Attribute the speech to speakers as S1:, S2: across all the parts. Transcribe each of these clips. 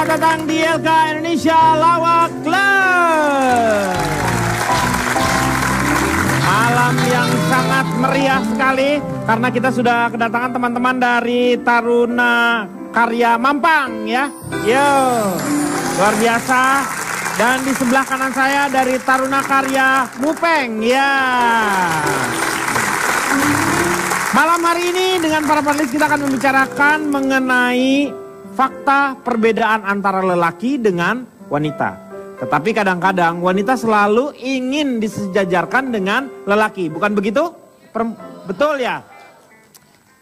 S1: Selamat datang di LK Indonesia Lawak Club. Malam yang sangat meriah sekali karena kita sudah kedatangan teman-teman dari Taruna Karya Mampang ya. Yo, luar biasa. Dan di sebelah kanan saya dari Taruna Karya Mupeng ya. Malam hari ini dengan para panelis kita akan membicarakan mengenai fakta perbedaan antara lelaki dengan wanita. Tetapi kadang-kadang wanita selalu ingin disejajarkan dengan lelaki. Bukan begitu? Betul ya?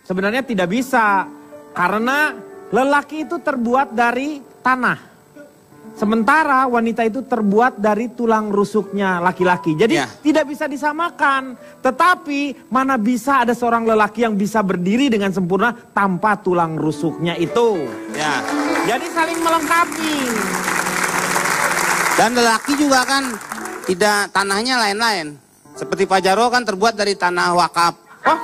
S1: Sebenarnya tidak bisa. Karena lelaki itu terbuat dari tanah. Sementara wanita itu terbuat dari tulang rusuknya laki-laki. Jadi tidak bisa disamakan. Tetapi mana bisa ada seorang lelaki yang bisa berdiri dengan sempurna tanpa tulang rusuknya itu. Ya. Jadi saling melengkapi.
S2: Dan lelaki juga kan tidak tanahnya lain-lain. Seperti Pak Jarwo kan terbuat dari tanah wakaf.
S1: Oh,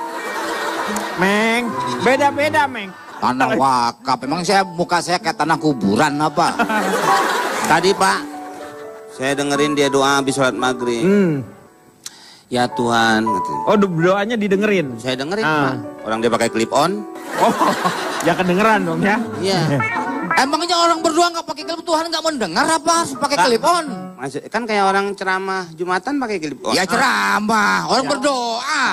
S1: Meng, beda-beda Meng.
S3: Tanah wakaf, emang muka saya kayak tanah kuburan apa?
S2: Tadi Pak, saya dengerin dia doa habis sholat maghrib. Ya Tuhan.
S1: Oh, doanya didengerin?
S2: Saya dengerin Pak. Orang dia pakai clip on.
S1: Oh, ya kedengeran dong ya?
S2: Iya.
S3: Emangnya orang berdua nggak pakai clip, Tuhan nggak mendengar apa harus pakai clip on?
S2: Kan kayak orang ceramah Jumatan pakai clip on.
S3: Ya ceramah, orang berdoa.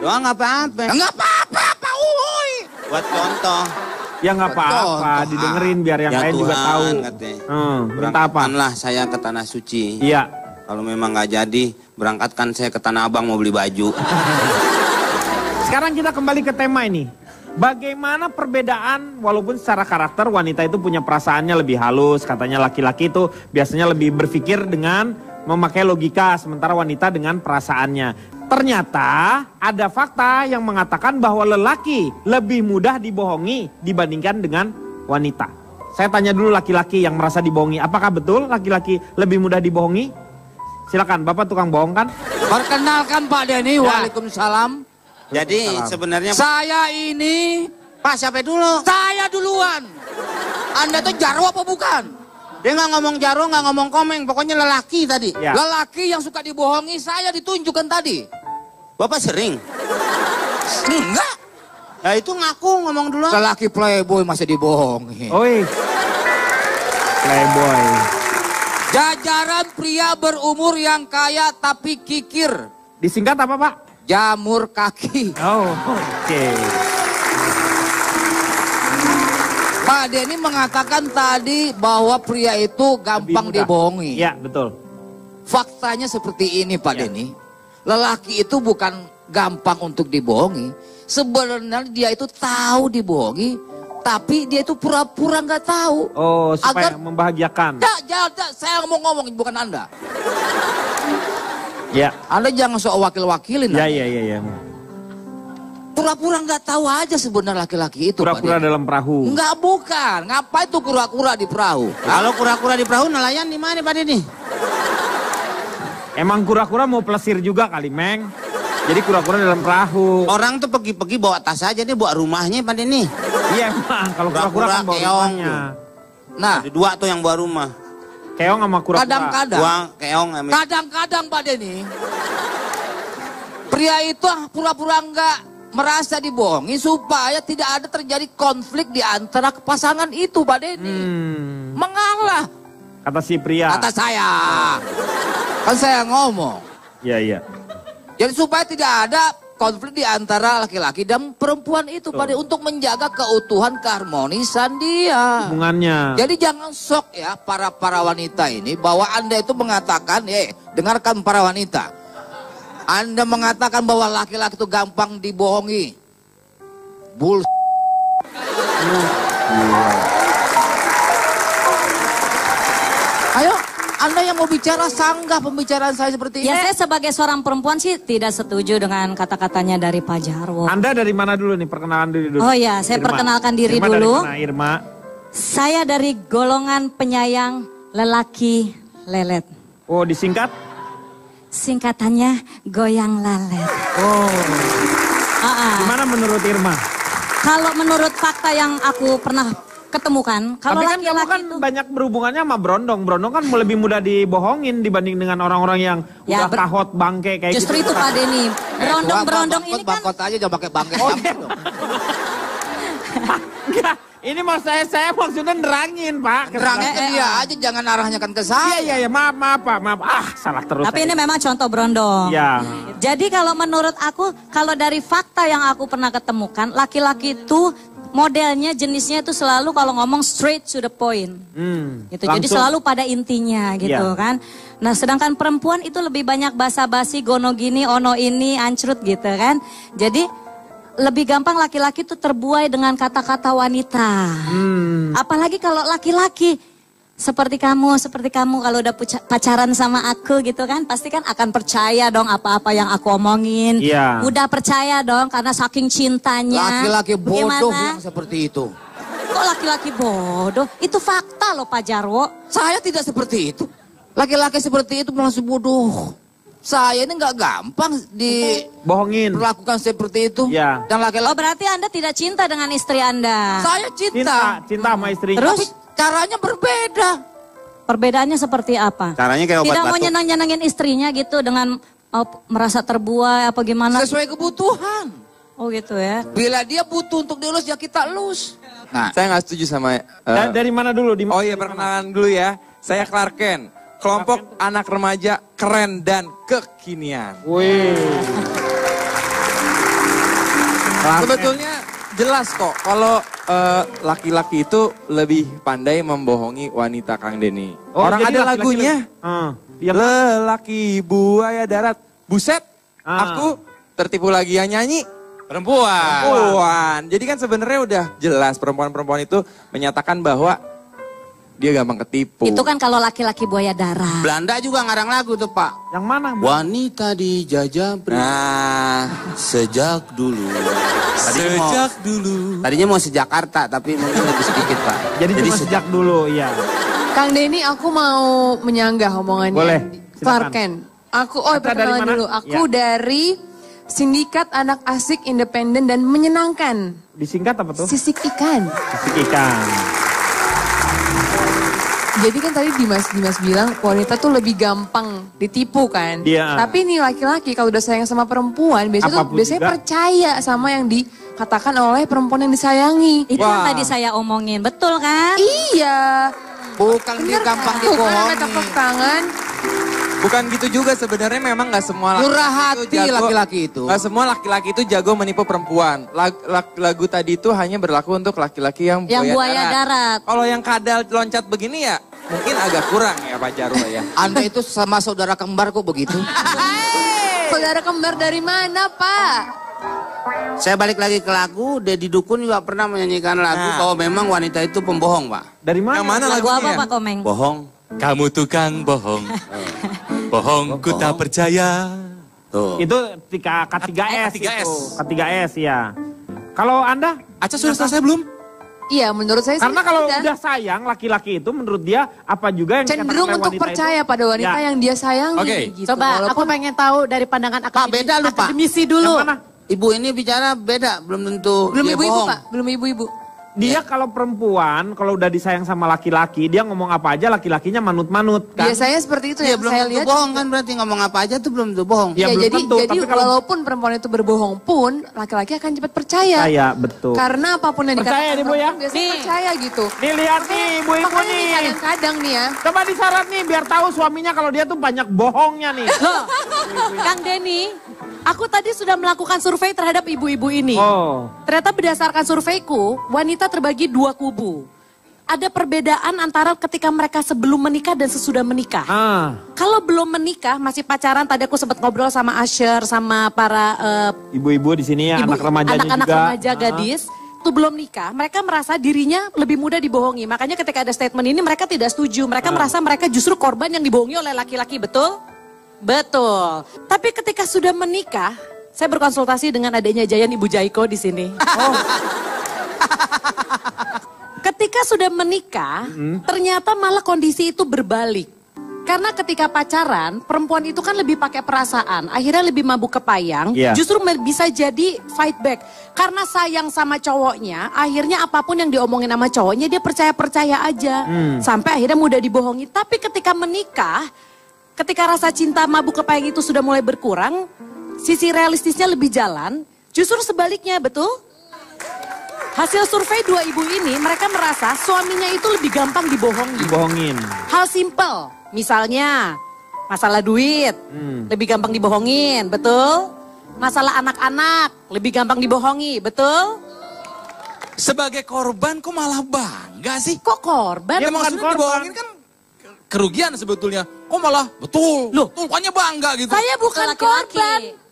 S2: Doa nggak apa-apa.
S3: Nggak apa-apa, uy.
S2: Buat contoh.
S1: Ya nggak apa-apa, didengerin biar yang
S2: ya
S1: lain
S2: Tuhan,
S1: juga tahu. Minta apa?
S2: Berangkatkanlah saya ke Tanah Suci.
S1: Iya.
S2: Kalau memang nggak jadi, berangkatkan saya ke Tanah Abang mau beli baju.
S1: Sekarang kita kembali ke tema ini. Bagaimana perbedaan walaupun secara karakter wanita itu punya perasaannya lebih halus. Katanya laki-laki itu biasanya lebih berpikir dengan memakai logika. Sementara wanita dengan perasaannya. Ternyata ada fakta yang mengatakan bahwa lelaki lebih mudah dibohongi dibandingkan dengan wanita. Saya tanya dulu laki-laki yang merasa dibohongi. Apakah betul laki-laki lebih mudah dibohongi? Silakan, Bapak tukang bohong kan?
S3: Perkenalkan Pak Denny, waalaikumsalam.
S2: Jadi sebenarnya
S3: saya ini,
S2: Pak siapa dulu?
S3: saya duluan. Anda tuh Jarwo apa bukan?
S2: Dia nggak ngomong Jarwo, nggak ngomong Komeng, pokoknya lelaki tadi.
S1: Ya.
S3: Lelaki yang suka dibohongi saya ditunjukkan tadi.
S2: Bapak sering?
S3: Enggak.
S2: Ya itu ngaku ngomong dulu.
S3: Lelaki playboy masih dibohongi.
S1: Oi. Playboy.
S3: Jajaran pria berumur yang kaya tapi kikir.
S1: Disingkat apa Pak?
S3: Jamur kaki.
S1: Oh, oke.
S3: Pak Denny mengatakan tadi bahwa pria itu gampang dibohongi.
S1: Iya, betul.
S3: Faktanya seperti ini Pak Denny. Lelaki itu bukan gampang untuk dibohongi. Sebenarnya dia itu tahu dibohongi, tapi dia itu pura-pura nggak tahu.
S1: Oh, supaya membahagiakan.
S3: Tidak, saya mau ngomong bukan Anda.
S1: Ya.
S3: Anda jangan sok wakil-wakilin.
S1: Ya.
S3: Pura-pura nggak tahu aja sebenarnya laki-laki itu.
S1: Pura-pura dalam perahu.
S3: Enggak, bukan. Ngapain tuh kura-kura di perahu?
S2: Kalau kura-kura di perahu nelayan di mana Pak Denny?
S1: Emang kura-kura mau plesir juga kali, Meng. Jadi kura-kura dalam perahu.
S2: Orang tuh pergi-pergi bawa tas aja, dia bawa rumahnya Pak Denny.
S1: Iya emang, kalau kura-kura kan bawa rumahnya.
S3: Nah,
S2: ada dua tuh yang bawa rumah.
S1: Keong sama kura-kura.
S3: Kadang-kadang Pak Denny, pria itu pura-pura enggak merasa dibohongi supaya tidak ada terjadi konflik di antara pasangan itu Pak Denny. Mengalah.
S1: Kata si pria.
S3: Kata saya. Kan saya ngomong.
S1: Iya.
S3: Jadi supaya tidak ada konflik di antara laki-laki dan perempuan itu Pak Denny, untuk menjaga keutuhan keharmonisan dia.
S1: Hubungannya.
S3: Jadi jangan sok ya para wanita ini bahwa Anda itu mengatakan, dengarkan para wanita. Anda mengatakan bahwa laki-laki itu gampang dibohongi. Ayo, Anda yang mau bicara sanggah pembicaraan saya seperti ini.
S4: Ya, saya sebagai seorang perempuan sih tidak setuju dengan kata-katanya dari Pak Jarwo.
S1: Anda dari mana dulu nih? Perkenalan diri dulu.
S4: Oh ya, saya perkenalkan diri
S1: Irma
S4: dulu.
S1: Dari mana, Irma?
S4: Saya dari golongan penyayang lelaki lelet.
S1: Oh, disingkat?
S4: Singkatannya goyang lalet.
S1: Oh. Gimana menurut Irma?
S4: Kalau menurut fakta yang aku pernah ketemukan. Kalau
S1: Tapi kan kamu
S4: laki-laki
S1: kan
S4: itu
S1: banyak berhubungannya sama Brondong. Brondong kan lebih mudah dibohongin dibanding dengan orang-orang yang
S4: Ya,
S1: udah kahot bangke kayak
S4: justru
S1: gitu.
S4: itu Pak Denny. Berondong-berondong ini kan
S2: Bangkot aja jangan pakai bangke.
S1: Enggak, ini mau saya maksudnya nerangin Pak.
S2: Terangin ke dia aja, jangan arahnya kan ke saya.
S1: Iya, maaf Pak, maaf. Salah terus.
S4: tapi
S1: saya.
S4: ini memang contoh berondong.
S1: Ya.
S4: Jadi kalau menurut aku, kalau dari fakta yang aku pernah ketemukan, laki-laki itu modelnya, jenisnya itu selalu kalau ngomong straight to the point. Gitu. Jadi
S1: langsung.
S4: selalu pada intinya gitu
S1: Iya.
S4: kan. Nah sedangkan perempuan itu lebih banyak basa-basi, gono gini, ono ini, ancrut gitu kan. Jadi lebih gampang laki-laki itu terbuai dengan kata-kata wanita. Apalagi kalau laki-laki seperti kamu kalau udah pacaran sama aku gitu kan, pasti kan akan percaya dong apa-apa yang aku omongin.
S1: Iya.
S4: Udah percaya dong karena saking cintanya.
S2: Laki-laki bodoh
S4: Bagaimana?
S2: yang seperti itu.
S4: Kok laki-laki bodoh? Itu fakta loh Pak Jarwo.
S2: Saya tidak seperti itu. Laki-laki seperti itu masih bodoh. Saya ini nggak gampang
S1: Bohongin.
S2: diperlakukan seperti itu.
S1: Ya.
S2: Dan
S4: Oh
S2: laki-laki
S4: berarti Anda tidak cinta dengan istri Anda?
S2: saya cinta.
S1: Cinta sama istrinya.
S4: Terus
S2: Caranya berbeda.
S4: perbedaannya seperti apa?
S2: Caranya kayak obat
S4: Tidak mau
S2: batuk.
S4: nyenang-nyenangin istrinya gitu dengan merasa terbuai apa gimana?
S2: Sesuai kebutuhan.
S4: Oh gitu ya.
S2: Bila dia butuh untuk dielus, ya kita elus. Nah,
S5: Saya nggak setuju sama.
S1: Dari mana dulu?
S5: Oh iya, perkenalan dulu ya. Saya Clark Kent, kelompok anak remaja keren dan kekinian.
S1: Wih.
S5: Sebetulnya jelas kok kalau laki-laki itu lebih pandai membohongi wanita, Kang Denny. Orang
S1: jadi
S5: ada
S1: laki-laki
S5: lagunya.
S1: yang
S5: Lelaki buaya darat, buset,
S1: Ah.
S5: aku tertipu lagi yang nyanyi. Perempuan. Jadi kan sebenarnya udah jelas perempuan-perempuan itu menyatakan bahwa dia gampang ketipu.
S4: Itu kan kalau laki-laki buaya darah.
S2: Belanda juga ngarang lagu tuh Pak.
S1: yang mana? Bu?
S2: Wanita dijajah
S5: Nah,
S2: sejak dulu.
S5: dulu.
S2: Tadinya mau sejakarta, tapi mungkin lebih sedikit Pak.
S1: Jadi cuma sejak dulu, iya.
S6: Kang Denny, aku mau menyanggah omongannya.
S1: Boleh, silakan.
S6: Clark Kent. Aku,
S1: Anda dari
S6: perkenalan
S1: mana?
S6: dulu. Aku
S1: Ya.
S6: dari Sindikat Anak Asik Independen dan Menyenangkan.
S1: Disingkat apa tuh?
S6: Sisik Ikan.
S1: Sisik ikan.
S6: Jadi kan tadi Dimas bilang wanita tuh lebih gampang ditipu kan.
S1: Iya.
S6: Tapi nih laki-laki kalau udah sayang sama perempuan,
S1: Apapun
S6: biasanya
S1: juga.
S6: percaya sama yang dikatakan oleh perempuan yang disayangi.
S4: Itu yang
S5: Wah.
S4: tadi saya omongin, betul kan?
S6: Iya.
S2: Bukan dia
S6: Bener
S2: gampang
S6: kan? Bukan ada
S2: dibohongi.
S6: tepuk tangan.
S5: Bukan gitu juga sebenarnya, memang nggak semua
S2: Murah hati laki-laki itu.
S5: Nggak semua laki-laki itu jago menipu perempuan. Lagu tadi itu hanya berlaku untuk laki-laki yang
S4: buaya darat.
S5: Kalau yang kadal loncat begini ya mungkin agak kurang ya Pak Jarwo ya.
S2: Anda itu sama saudara kembar kok begitu?
S6: Saudara kembar dari mana, Pak?
S2: Saya balik lagi ke lagu, Deddy Dukun juga pernah menyanyikan lagu
S5: Nah.
S2: bahwa memang wanita itu pembohong Pak.
S1: Dari mana?
S5: Yang mana
S4: Lagu apa
S5: lagunya?
S4: Pak Komeng?
S2: Bohong.
S7: Kamu tukang bohong, bohong ku tak percaya.
S2: Tuh.
S1: Itu K3S.
S7: K3S.
S1: itu. K3S ya. Kalau Anda?
S7: Aca sudah selesai belum?
S6: Iya, menurut saya sih
S1: Karena kalau
S6: tidak.
S1: udah sayang laki-laki itu menurut dia apa juga yang dikatakan
S6: Cenderung
S1: oleh
S6: untuk
S1: wanita
S6: percaya
S1: itu.
S6: pada wanita
S1: Ya.
S6: yang dia sayangi.
S7: Oke.
S6: Gitu.
S8: Coba aku
S6: Walaupun
S8: pengen tahu dari pandangan
S2: Pak, beda lu, Pak.
S8: akademisi
S1: Yang
S8: dulu.
S1: mana?
S2: Ibu ini bicara beda, belum tentu
S6: belum
S2: dia
S6: ibu-ibu,
S2: bohong.
S6: Pak. Belum ibu-ibu.
S1: Dia kalau perempuan, kalau udah disayang sama laki-laki, dia ngomong apa aja laki-lakinya manut-manut kan.
S6: Biasanya seperti itu
S2: Iya,
S6: yang
S2: belum
S6: saya
S2: tentu
S6: lihat.
S2: bohong kan, berarti ngomong apa aja tuh belum tentu bohong.
S1: Ya, belum
S6: jadi
S1: tentu,
S6: jadi
S1: tapi kalau-
S6: walaupun perempuan itu berbohong pun laki-laki akan cepat percaya.
S1: Saya betul.
S6: Karena apapun yang
S1: Percaya
S6: dikatakan
S1: nih, Bu, ya?
S6: perempuan biasanya
S4: Nih.
S6: percaya gitu.
S1: Nih lihat nih ibu-ibu
S6: Makanya
S1: nih.
S6: kadang-kadang nih ya.
S1: Coba disyarat nih biar tahu suaminya kalau dia tuh banyak bohongnya nih.
S8: Loh, Kang Denny, aku tadi sudah melakukan survei terhadap ibu-ibu ini.
S1: Oh.
S8: Ternyata berdasarkan surveiku, wanita terbagi dua kubu. Ada perbedaan antara ketika mereka sebelum menikah dan sesudah menikah.
S1: Ah,
S8: Kalau belum menikah, masih pacaran, tadi aku sempat ngobrol sama Asher, sama para
S1: ibu-ibu di sini ya, anak remajanya
S8: anak-anak
S1: juga.
S8: remaja gadis. Itu belum nikah, mereka merasa dirinya lebih mudah dibohongi. Makanya ketika ada statement ini mereka tidak setuju. Mereka merasa mereka justru korban yang dibohongi oleh laki-laki, betul? Betul. Tapi ketika sudah menikah, saya berkonsultasi dengan adiknya Jayan, Ibu Jaiko di sini. Ketika sudah menikah, ternyata malah kondisi itu berbalik. Karena ketika pacaran, perempuan itu kan lebih pakai perasaan, akhirnya lebih mabuk kepayang, justru bisa jadi fight back. Karena sayang sama cowoknya, akhirnya apapun yang diomongin sama cowoknya dia percaya-percaya aja. Sampai akhirnya mudah dibohongi. Tapi ketika menikah, ketika rasa cinta mabuk kepayang itu sudah mulai berkurang, sisi realistisnya lebih jalan, justru sebaliknya, betul? Hasil survei 2 ibu ini, mereka merasa suaminya itu lebih gampang
S1: Dibohongin.
S8: Hal simple, misalnya masalah duit, lebih gampang dibohongin, betul? Masalah anak-anak, lebih gampang dibohongi, betul?
S5: Sebagai korban kok malah bangga sih?
S8: Kok korban?
S5: Ya maksudnya dibohongin kan kerugian sebetulnya. Kok malah betul? Loh, pokoknya bangga gitu.
S8: Saya bukan korban.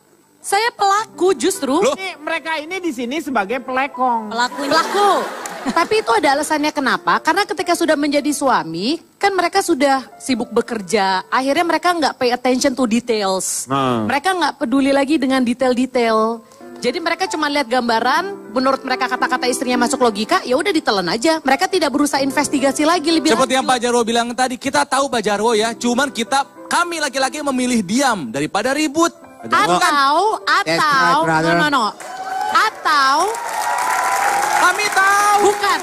S8: Saya pelaku justru.
S5: Loh?
S1: Ini, mereka ini di sini sebagai pelekong.
S8: Pelaku. Tapi itu ada alasannya kenapa? Karena ketika sudah menjadi suami, kan mereka sudah sibuk bekerja. Akhirnya mereka nggak pay attention to details. Mereka nggak peduli lagi dengan detail-detail. Jadi mereka cuma lihat gambaran, menurut mereka kata-kata istrinya masuk logika, ya udah ditelan aja. Mereka tidak berusaha investigasi lagi lebih
S5: Seperti yang
S8: lanjut.
S5: Pak Jarwo bilang tadi, kita tahu Pak Jarwo ya, cuman kami laki-laki memilih diam daripada ribut.
S8: Atau, no. Atau,
S5: kami tahu.
S8: bukan,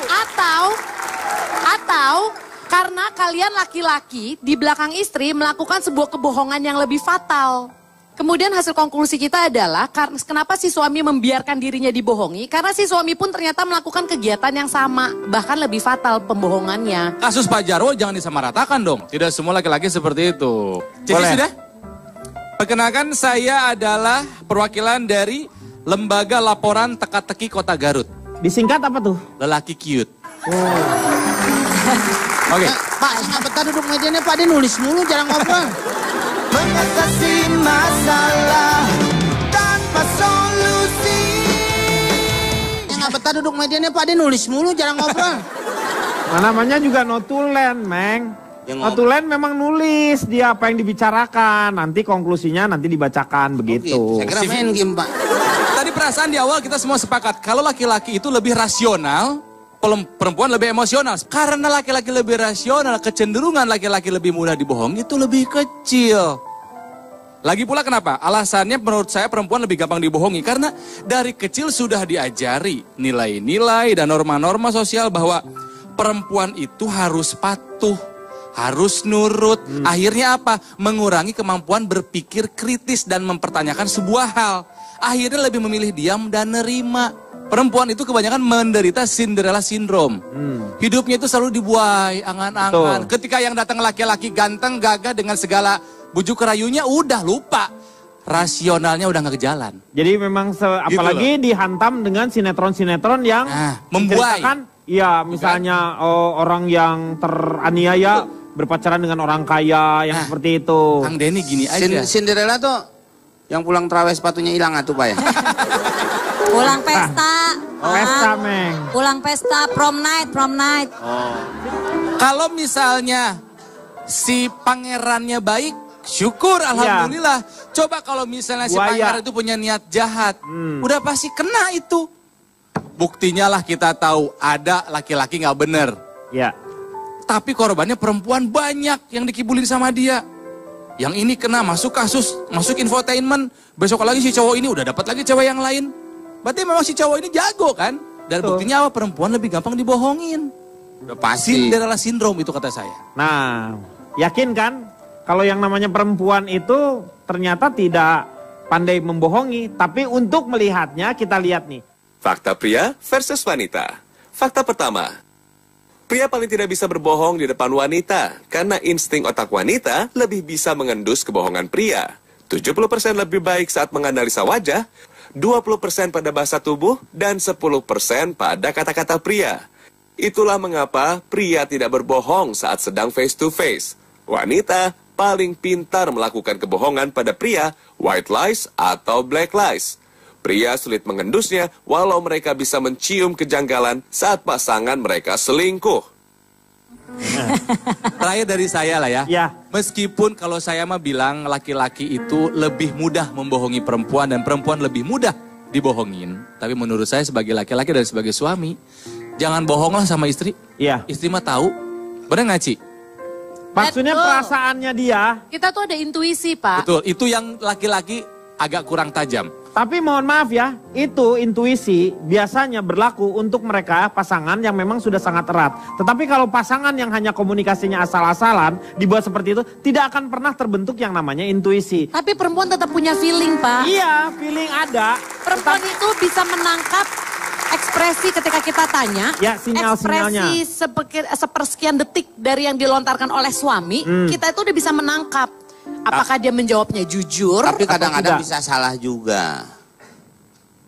S8: atau, karena kalian laki-laki di belakang istri melakukan sebuah kebohongan yang lebih fatal. Kemudian hasil konklusi kita adalah, kenapa si suami membiarkan dirinya dibohongi? Karena si suami pun ternyata melakukan kegiatan yang sama, bahkan lebih fatal pembohongannya.
S5: Kasus Pak Jarwo jangan disamaratakan dong. Tidak semua laki-laki seperti itu. Jadi sudah? Perkenalkan, saya adalah perwakilan dari Lembaga Laporan Teka-Teki Kota Garut.
S1: Disingkat apa tuh?
S5: Lelaki cute. Oke.
S2: Pak, nggak betah duduk mejanya, Pak, dia nulis mulu, jarang ngobrol. Mengatasi masalah tanpa solusi. Nggak betah duduk mejanya, Pak, dia nulis mulu, jarang ngobrol.
S1: Namanya juga notulen, Meng. Notulen memang nulis dia apa yang dibicarakan, nanti konklusinya nanti dibacakan begitu.
S2: Saya kira main game, Pak.
S5: Tadi perasaan di awal kita semua sepakat, kalau laki-laki itu lebih rasional, perempuan lebih emosional. Karena laki-laki lebih rasional, kecenderungan laki-laki lebih mudah dibohongi itu lebih kecil. Lagi pula kenapa? Alasannya menurut saya perempuan lebih gampang dibohongi. Karena dari kecil sudah diajari nilai-nilai dan norma-norma sosial bahwa perempuan itu harus patuh, harus nurut. Akhirnya apa? Mengurangi kemampuan berpikir kritis dan mempertanyakan sebuah hal. Akhirnya lebih memilih diam dan nerima. Perempuan itu kebanyakan menderita Cinderella Syndrome. Hidupnya itu selalu dibuai, angan-angan. Ketika yang datang laki-laki ganteng, gagah dengan segala bujuk rayunya, udah lupa. Rasionalnya udah gak ke jalan.
S1: Jadi memang apalagi dihantam dengan sinetron-sinetron yang
S5: membuai.
S1: Iya, misalnya orang yang teraniaya berpacaran dengan orang kaya yang seperti itu.
S5: Kang Denny gini aja.
S2: Cinderella tuh yang pulang terawih sepatunya hilang atuh, Pak ya.
S4: Pulang pesta.
S1: Pesta, Meng.
S4: Pulang pesta, prom night.
S5: Kalau misalnya si pangerannya baik, syukur alhamdulillah. Coba kalau misalnya si pangeran itu punya niat jahat, udah pasti kena itu. Buktinya lah kita tahu ada laki-laki nggak bener.
S1: Ya.
S5: Tapi korbannya perempuan banyak yang dikibulin sama dia. Yang ini kena masuk kasus, masuk infotainment. Besok lagi si cowok ini udah dapat lagi cewek yang lain. Berarti memang si cowok ini jago kan? Dan buktinya apa? Perempuan lebih gampang dibohongin.
S2: Udah pasti.
S5: Cinderella Syndrome itu kata saya.
S1: Nah, yakin kan? Kalau yang namanya perempuan itu ternyata tidak pandai membohongi. Tapi untuk melihatnya kita lihat nih.
S9: Fakta pria versus wanita. Fakta pertama, pria paling tidak bisa berbohong di depan wanita karena insting otak wanita lebih bisa mengendus kebohongan pria. 70% lebih baik saat menganalisa wajah, 20% pada bahasa tubuh, dan 10% pada kata-kata pria. Itulah mengapa pria tidak berbohong saat sedang face to face. Wanita paling pintar melakukan kebohongan pada pria, white lies atau black lies. Pria sulit mengendusnya walau mereka bisa mencium kejanggalan saat pasangan mereka selingkuh.
S5: Terakhir dari saya lah ya.
S1: Ya.
S5: Meskipun kalau saya mah bilang laki-laki itu lebih mudah membohongi perempuan dan perempuan lebih mudah dibohongin. Tapi menurut saya sebagai laki-laki dan sebagai suami, jangan bohonglah sama istri.
S1: Iya.
S5: Istri mah tahu. Bener nggak, Ci?
S1: Maksudnya
S8: Betul.
S1: perasaannya dia.
S8: Kita tuh ada intuisi, Pak.
S5: Betul, itu yang laki-laki agak kurang tajam.
S1: Tapi mohon maaf ya, itu intuisi biasanya berlaku untuk mereka pasangan yang memang sudah sangat erat. Tetapi kalau pasangan yang hanya komunikasinya asal-asalan, dibuat seperti itu, tidak akan pernah terbentuk yang namanya intuisi.
S8: Tapi perempuan tetap punya feeling, Pak.
S1: Iya, feeling ada.
S8: Perempuan itu bisa menangkap ekspresi ketika kita tanya.
S1: Ya, sinyal-sinyalnya.
S8: Ekspresi sepersekian detik dari yang dilontarkan oleh suami, kita itu udah bisa menangkap. Apakah dia menjawabnya jujur?
S2: Tapi kadang-kadang
S1: tidak?
S2: bisa salah juga.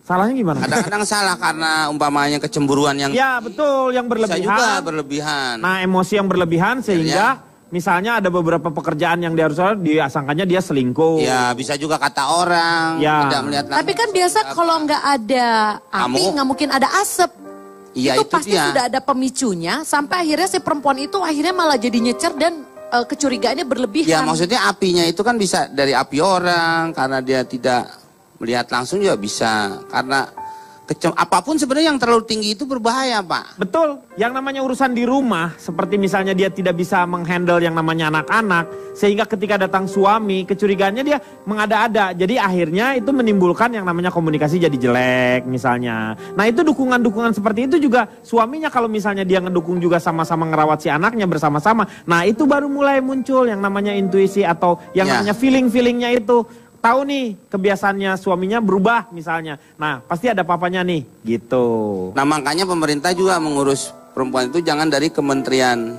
S1: Salahnya gimana?
S2: Kadang-kadang salah karena umpamanya kecemburuan yang
S1: Ya betul, yang
S2: bisa
S1: berlebihan.
S2: juga berlebihan.
S1: Nah emosi yang berlebihan sehingga misalnya ada beberapa pekerjaan yang dia harus disangkanya dia selingkuh.
S2: Ya bisa juga kata orang,
S1: Ya.
S2: tidak melihat
S8: Tapi kan biasa kalau nggak ada api,
S2: Kamu?
S8: nggak mungkin ada asap.
S2: Iya,
S8: itu
S2: itu
S8: pasti
S2: dia.
S8: sudah ada pemicunya, sampai akhirnya si perempuan itu akhirnya malah jadi nyecer dan kecurigaannya berlebihan.
S2: Ya maksudnya apinya itu kan bisa dari api orang, karena dia tidak melihat langsung juga bisa. Karena apapun sebenarnya yang terlalu tinggi itu berbahaya, Pak.
S1: Betul, yang namanya urusan di rumah, seperti misalnya dia tidak bisa menghandle yang namanya anak-anak, sehingga ketika datang suami, kecurigaannya dia mengada-ada. Jadi akhirnya itu menimbulkan yang namanya komunikasi jadi jelek misalnya. Nah itu dukungan-dukungan seperti itu juga suaminya kalau misalnya dia ngedukung juga sama-sama ngerawat si anaknya bersama-sama. Nah itu baru mulai muncul yang namanya intuisi atau yang namanya feeling-feelingnya itu. Tahu nih kebiasaannya suaminya berubah misalnya. Nah pasti ada papanya nih gitu.
S2: Nah makanya pemerintah juga mengurus perempuan itu jangan dari Kementerian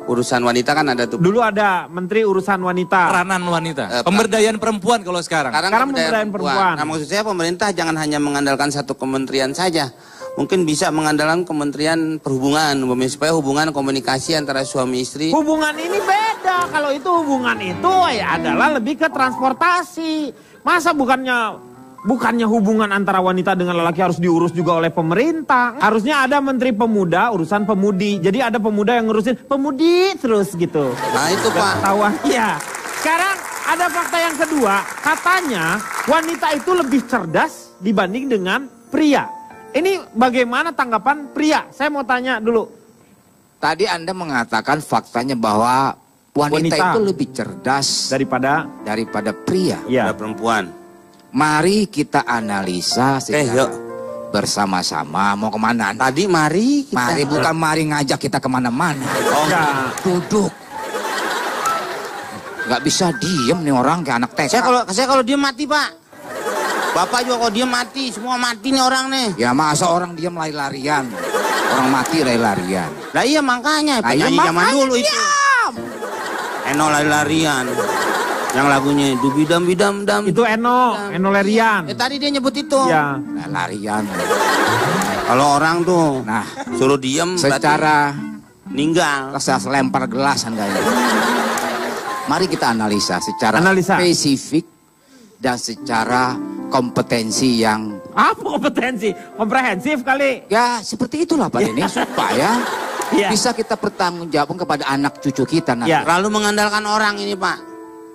S2: Urusan Wanita kan ada tuh.
S1: Dulu ada Menteri Urusan Wanita.
S5: Peranan wanita. Pemberdayaan perempuan kalau sekarang.
S1: Sekarang pemberdayaan perempuan.
S2: Nah maksud saya pemerintah jangan hanya mengandalkan satu kementerian saja. Mungkin bisa mengandalkan Kementerian Perhubungan supaya hubungan komunikasi antara suami istri.
S1: Hubungan ini beda. Kalau itu hubungan itu ya adalah lebih ke transportasi. Masa bukannya hubungan antara wanita dengan lelaki harus diurus juga oleh pemerintah. Harusnya ada Menteri Pemuda urusan pemudi. Jadi ada pemuda yang ngurusin pemudi terus gitu.
S2: Nah itu Pak.
S1: Ketahuan. Iya. Sekarang ada fakta yang kedua. Katanya wanita itu lebih cerdas dibanding dengan pria. Ini bagaimana tanggapan pria? Saya mau tanya dulu.
S3: Tadi Anda mengatakan faktanya bahwa wanita itu lebih cerdas
S1: daripada
S3: pria.
S1: Ya.
S2: Perempuan.
S3: Mari kita analisa secara bersama-sama. Mau kemana?
S2: Tadi mari kita.
S3: Mari bukan mari ngajak kita kemana-mana.
S1: Oh, enggak.
S3: Duduk. Gak bisa diem nih orang kayak anak TK.
S2: Saya kalau dia mati Pak. Bapak juga kalau dia mati, semua mati nih orang nih.
S3: Ya masa orang diem lari-larian. Orang mati lari-larian.
S2: Lah iya makanya,
S3: Nah, iya,
S2: penyanyi zaman
S3: makanya
S2: dulu itu. Eno lari-larian. Yang lagunya dubidam bidam dam.
S1: Itu Eno Lerian.
S2: Tadi dia nyebut itu.
S1: Ya.
S3: Nah, larian.
S2: Kalau orang tuh
S3: Nah,
S2: suruh diem
S3: secara
S2: meninggal.
S3: saya lempar gelas Anda ini. Mari kita analisa secara spesifik dan secara kompetensi yang
S1: apa kompetensi? Komprehensif kali.
S3: ya seperti itulah Pak Denny supaya
S1: Ya.
S3: bisa kita bertanggung jawab kepada anak cucu kita nanti.
S1: Ya.
S2: Terlalu mengandalkan orang ini Pak.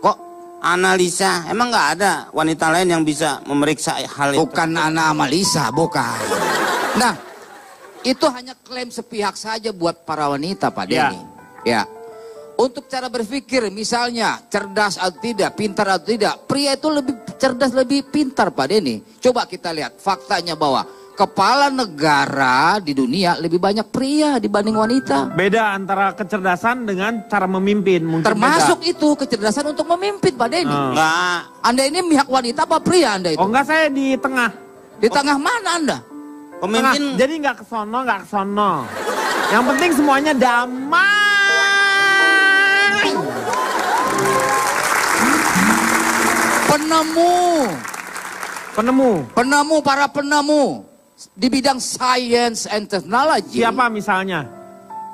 S2: Kok analisa? Emang nggak ada wanita lain yang bisa memeriksa hal itu?
S3: Bukan anak Amalisa, bukan. Nah, itu hanya klaim sepihak saja buat para wanita Pak
S1: Ya.
S3: Denny. Ya. Untuk cara berpikir misalnya cerdas atau tidak, pintar atau tidak, pria itu lebih cerdas, lebih pintar Pak Denny. Coba kita lihat faktanya bahwa kepala negara di dunia lebih banyak pria dibanding wanita.
S1: Beda antara kecerdasan dengan cara memimpin. Mungkin
S3: Termasuk
S1: beda.
S3: itu kecerdasan untuk memimpin Pak Denny.
S2: Enggak.
S3: Anda ini pihak wanita apa pria Anda itu?
S1: Oh enggak, saya di tengah.
S3: Di tengah mana Anda?
S2: Pemimpin.
S1: Tengah. Jadi nggak ke sono. Yang penting semuanya damai.
S3: Para penemu di bidang science and technology.
S1: Siapa misalnya?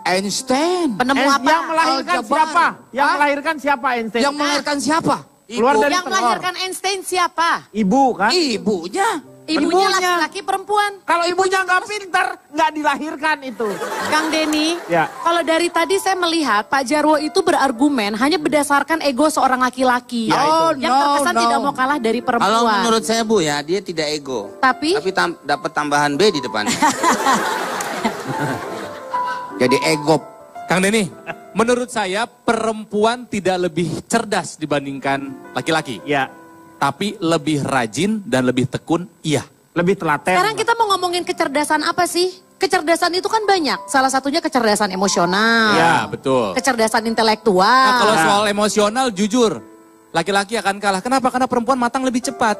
S3: Einstein.
S8: Penemu apa?
S1: Yang melahirkan
S3: Aljabar.
S1: siapa? Yang
S3: Hah?
S1: melahirkan siapa Einstein?
S3: Yang melahirkan siapa?
S1: Keluar dari
S8: Yang
S1: telur.
S8: melahirkan Einstein siapa?
S1: Ibu kan?
S3: Ibunya.
S8: Ibunya laki-laki perempuan.
S1: Kalau ibunya nggak pinter, nggak dilahirkan itu.
S8: Kang Denny,
S1: Ya.
S8: kalau dari tadi saya melihat Pak Jarwo itu berargumen hanya berdasarkan ego seorang laki-laki.
S1: Ya, itu.
S8: Yang terkesan tidak mau kalah dari perempuan.
S2: Kalau menurut saya Bu ya, dia tidak ego.
S8: Tapi
S2: dapat tambahan B di depannya.
S3: Jadi ego
S5: Kang Denny, menurut saya perempuan tidak lebih cerdas dibandingkan laki-laki.
S1: Ya.
S5: Tapi lebih rajin dan lebih tekun, iya.
S1: Lebih telaten.
S8: Sekarang kita mau ngomongin kecerdasan apa sih? Kecerdasan itu kan banyak. Salah satunya kecerdasan emosional.
S5: Ya, betul.
S8: Kecerdasan intelektual.
S5: Nah, kalau soal emosional, jujur, laki-laki akan kalah. Kenapa? Karena perempuan matang lebih cepat.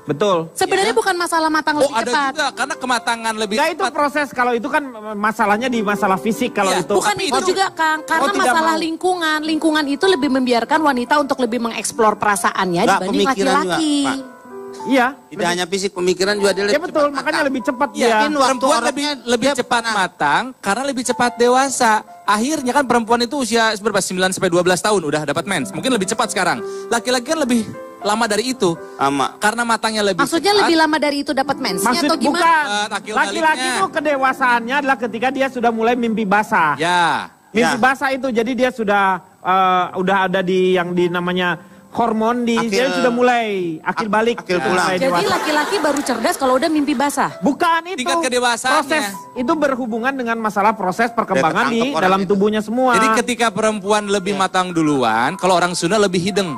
S1: Betul.
S8: Sebenarnya bukan masalah matang lebih
S5: ada
S8: cepat.
S5: juga, karena kematangan lebih
S1: Enggak, itu
S5: cepat.
S1: proses, kalau itu kan masalahnya di masalah fisik kalau
S5: Iya,
S1: itu.
S8: Bukan
S5: Tapi
S8: itu juga Kang, karena
S1: tidak
S8: masalah
S1: mau.
S8: lingkungan. Lingkungan itu lebih membiarkan wanita untuk lebih mengeksplor perasaannya
S2: Enggak,
S8: dibanding
S2: pemikiran juga,
S8: laki-laki.
S2: Pak.
S1: Iya.
S2: Tidak hanya fisik, pemikiran juga dia
S1: Ya betul, makanya lebih cepat
S5: Iya,
S1: dia.
S2: Mungkin waktu
S5: perempuan
S2: orangnya
S5: lebih
S2: dia
S5: cepat
S2: pernah-
S5: matang karena lebih cepat dewasa. Akhirnya kan perempuan itu usia berapa? 9 sampai 12 tahun udah dapat mens. Mungkin lebih cepat sekarang. Laki-laki kan lebih lama dari itu.
S2: Sama.
S5: Karena matangnya lebih
S8: Maksudnya
S5: cepat.
S8: lebih lama dari itu dapat mensnya
S1: Maksud
S8: atau gimana?
S1: bukan.
S5: Akil
S1: Laki-laki
S5: baliknya.
S1: itu kedewasaannya adalah ketika dia sudah mulai mimpi basah.
S5: Ya.
S1: Mimpi
S2: Ya.
S1: basah itu jadi dia sudah ada di yang di namanya hormon di
S2: Akil-
S1: dia sudah mulai akil balik.
S2: akil
S1: Sudah
S2: pulang.
S1: mulai
S8: Jadi
S1: dewasa.
S8: laki-laki baru cerdas kalau udah mimpi basah.
S1: Bukan itu.
S5: Tingkat kedewasaannya.
S1: Proses itu berhubungan dengan masalah proses perkembangan
S2: Dia
S1: di
S2: ketangkep orang
S1: dalam
S2: itu.
S1: tubuhnya semua.
S5: Jadi ketika perempuan lebih matang duluan, kalau orang Sunda lebih hideng.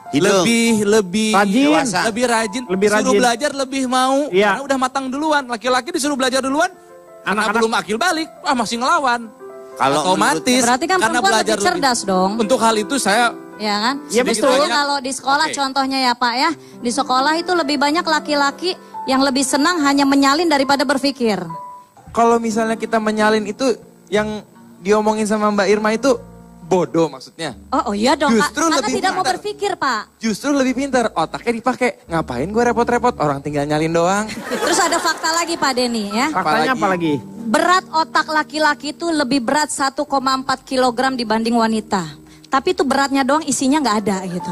S2: Hidung.
S5: Lebih
S1: Rajin.
S2: Dewasa.
S5: lebih rajin,
S1: Lebih
S5: disuruh
S1: rajin.
S5: belajar lebih mau,
S1: Iya.
S5: karena udah matang duluan. Laki-laki disuruh belajar duluan, anak
S1: Anak-anak-
S5: belum akil balik, masih ngelawan.
S2: Kalau
S5: Otomatis.
S4: Berarti kan
S5: karena
S4: perempuan
S5: belajar
S4: lebih cerdas dong.
S5: Untuk hal itu saya
S4: Ya kan?
S1: Ya,
S4: Justru
S1: betul.
S4: kalau di sekolah
S5: Oke.
S4: contohnya ya Pak ya, di sekolah itu lebih banyak laki-laki yang lebih senang hanya menyalin daripada berpikir.
S10: Kalau misalnya kita menyalin itu yang diomongin sama Mbak Irma itu bodoh maksudnya.
S4: Oh iya dong Kak,
S10: Justru
S4: karena
S10: lebih
S4: tidak mau
S10: pintar.
S4: berpikir Pak.
S10: Justru lebih pintar, otaknya dipakai. Ngapain gue repot-repot, orang tinggal nyalin doang.
S4: Terus ada fakta lagi Pak Denny ya.
S1: Faktanya apalagi?
S4: Berat otak laki-laki itu lebih berat 1,4 kilogram dibanding wanita. Tapi itu beratnya doang, isinya nggak ada gitu.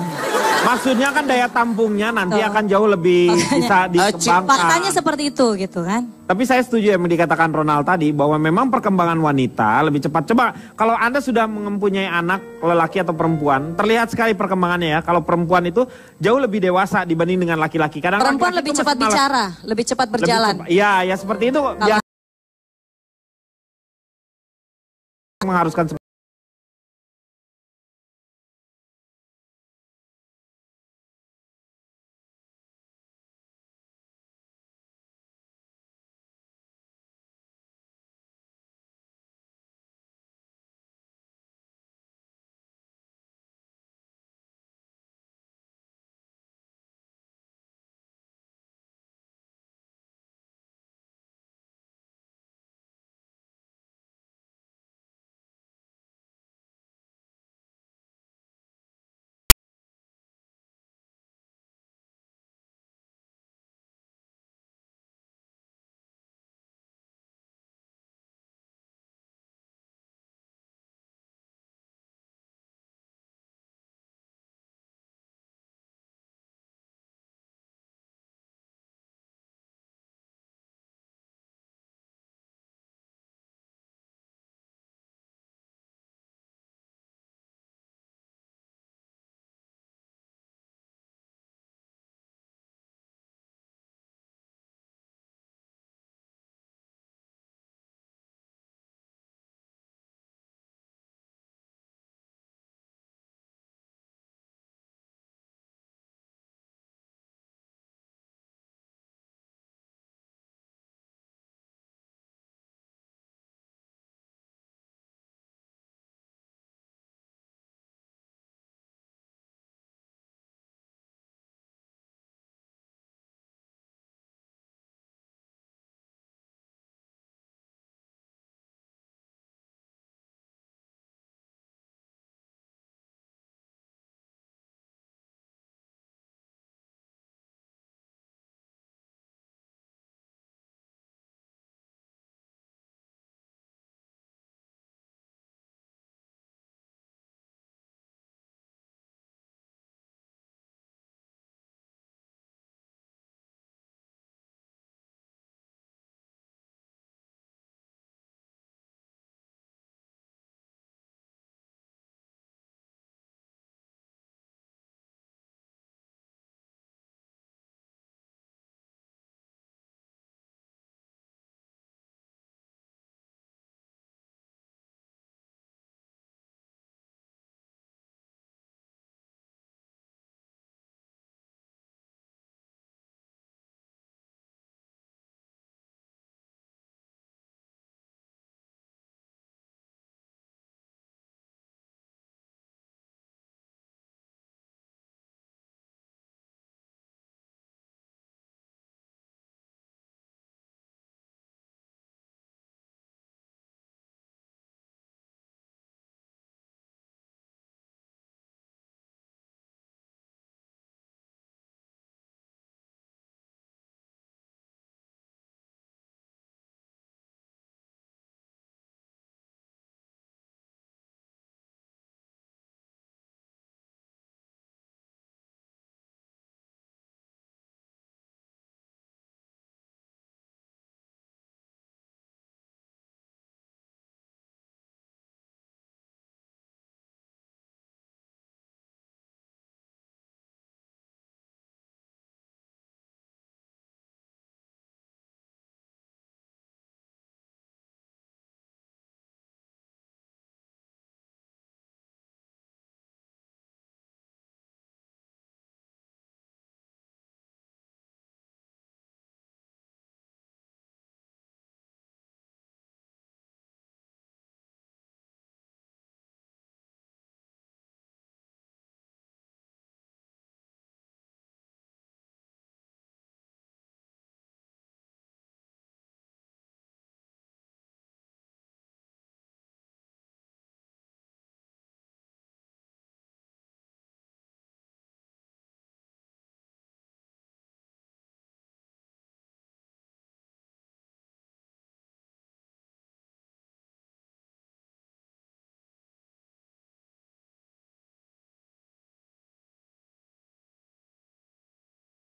S1: Maksudnya kan daya tampungnya nanti
S4: Betul.
S1: akan jauh lebih bisa dikembangkan.
S4: Faktanya seperti itu gitu kan.
S1: Tapi saya setuju yang dikatakan Ronald tadi bahwa memang perkembangan wanita lebih cepat. Coba kalau Anda sudah mempunyai anak lelaki atau perempuan, terlihat sekali perkembangannya ya. Kalau perempuan itu jauh lebih dewasa dibanding dengan laki-laki. Kadang
S4: Perempuan
S1: laki-laki
S4: lebih
S1: itu
S4: cepat
S1: masih malas.
S4: bicara, lebih cepat berjalan.
S1: Iya, ya seperti itu. Biasa mengharuskan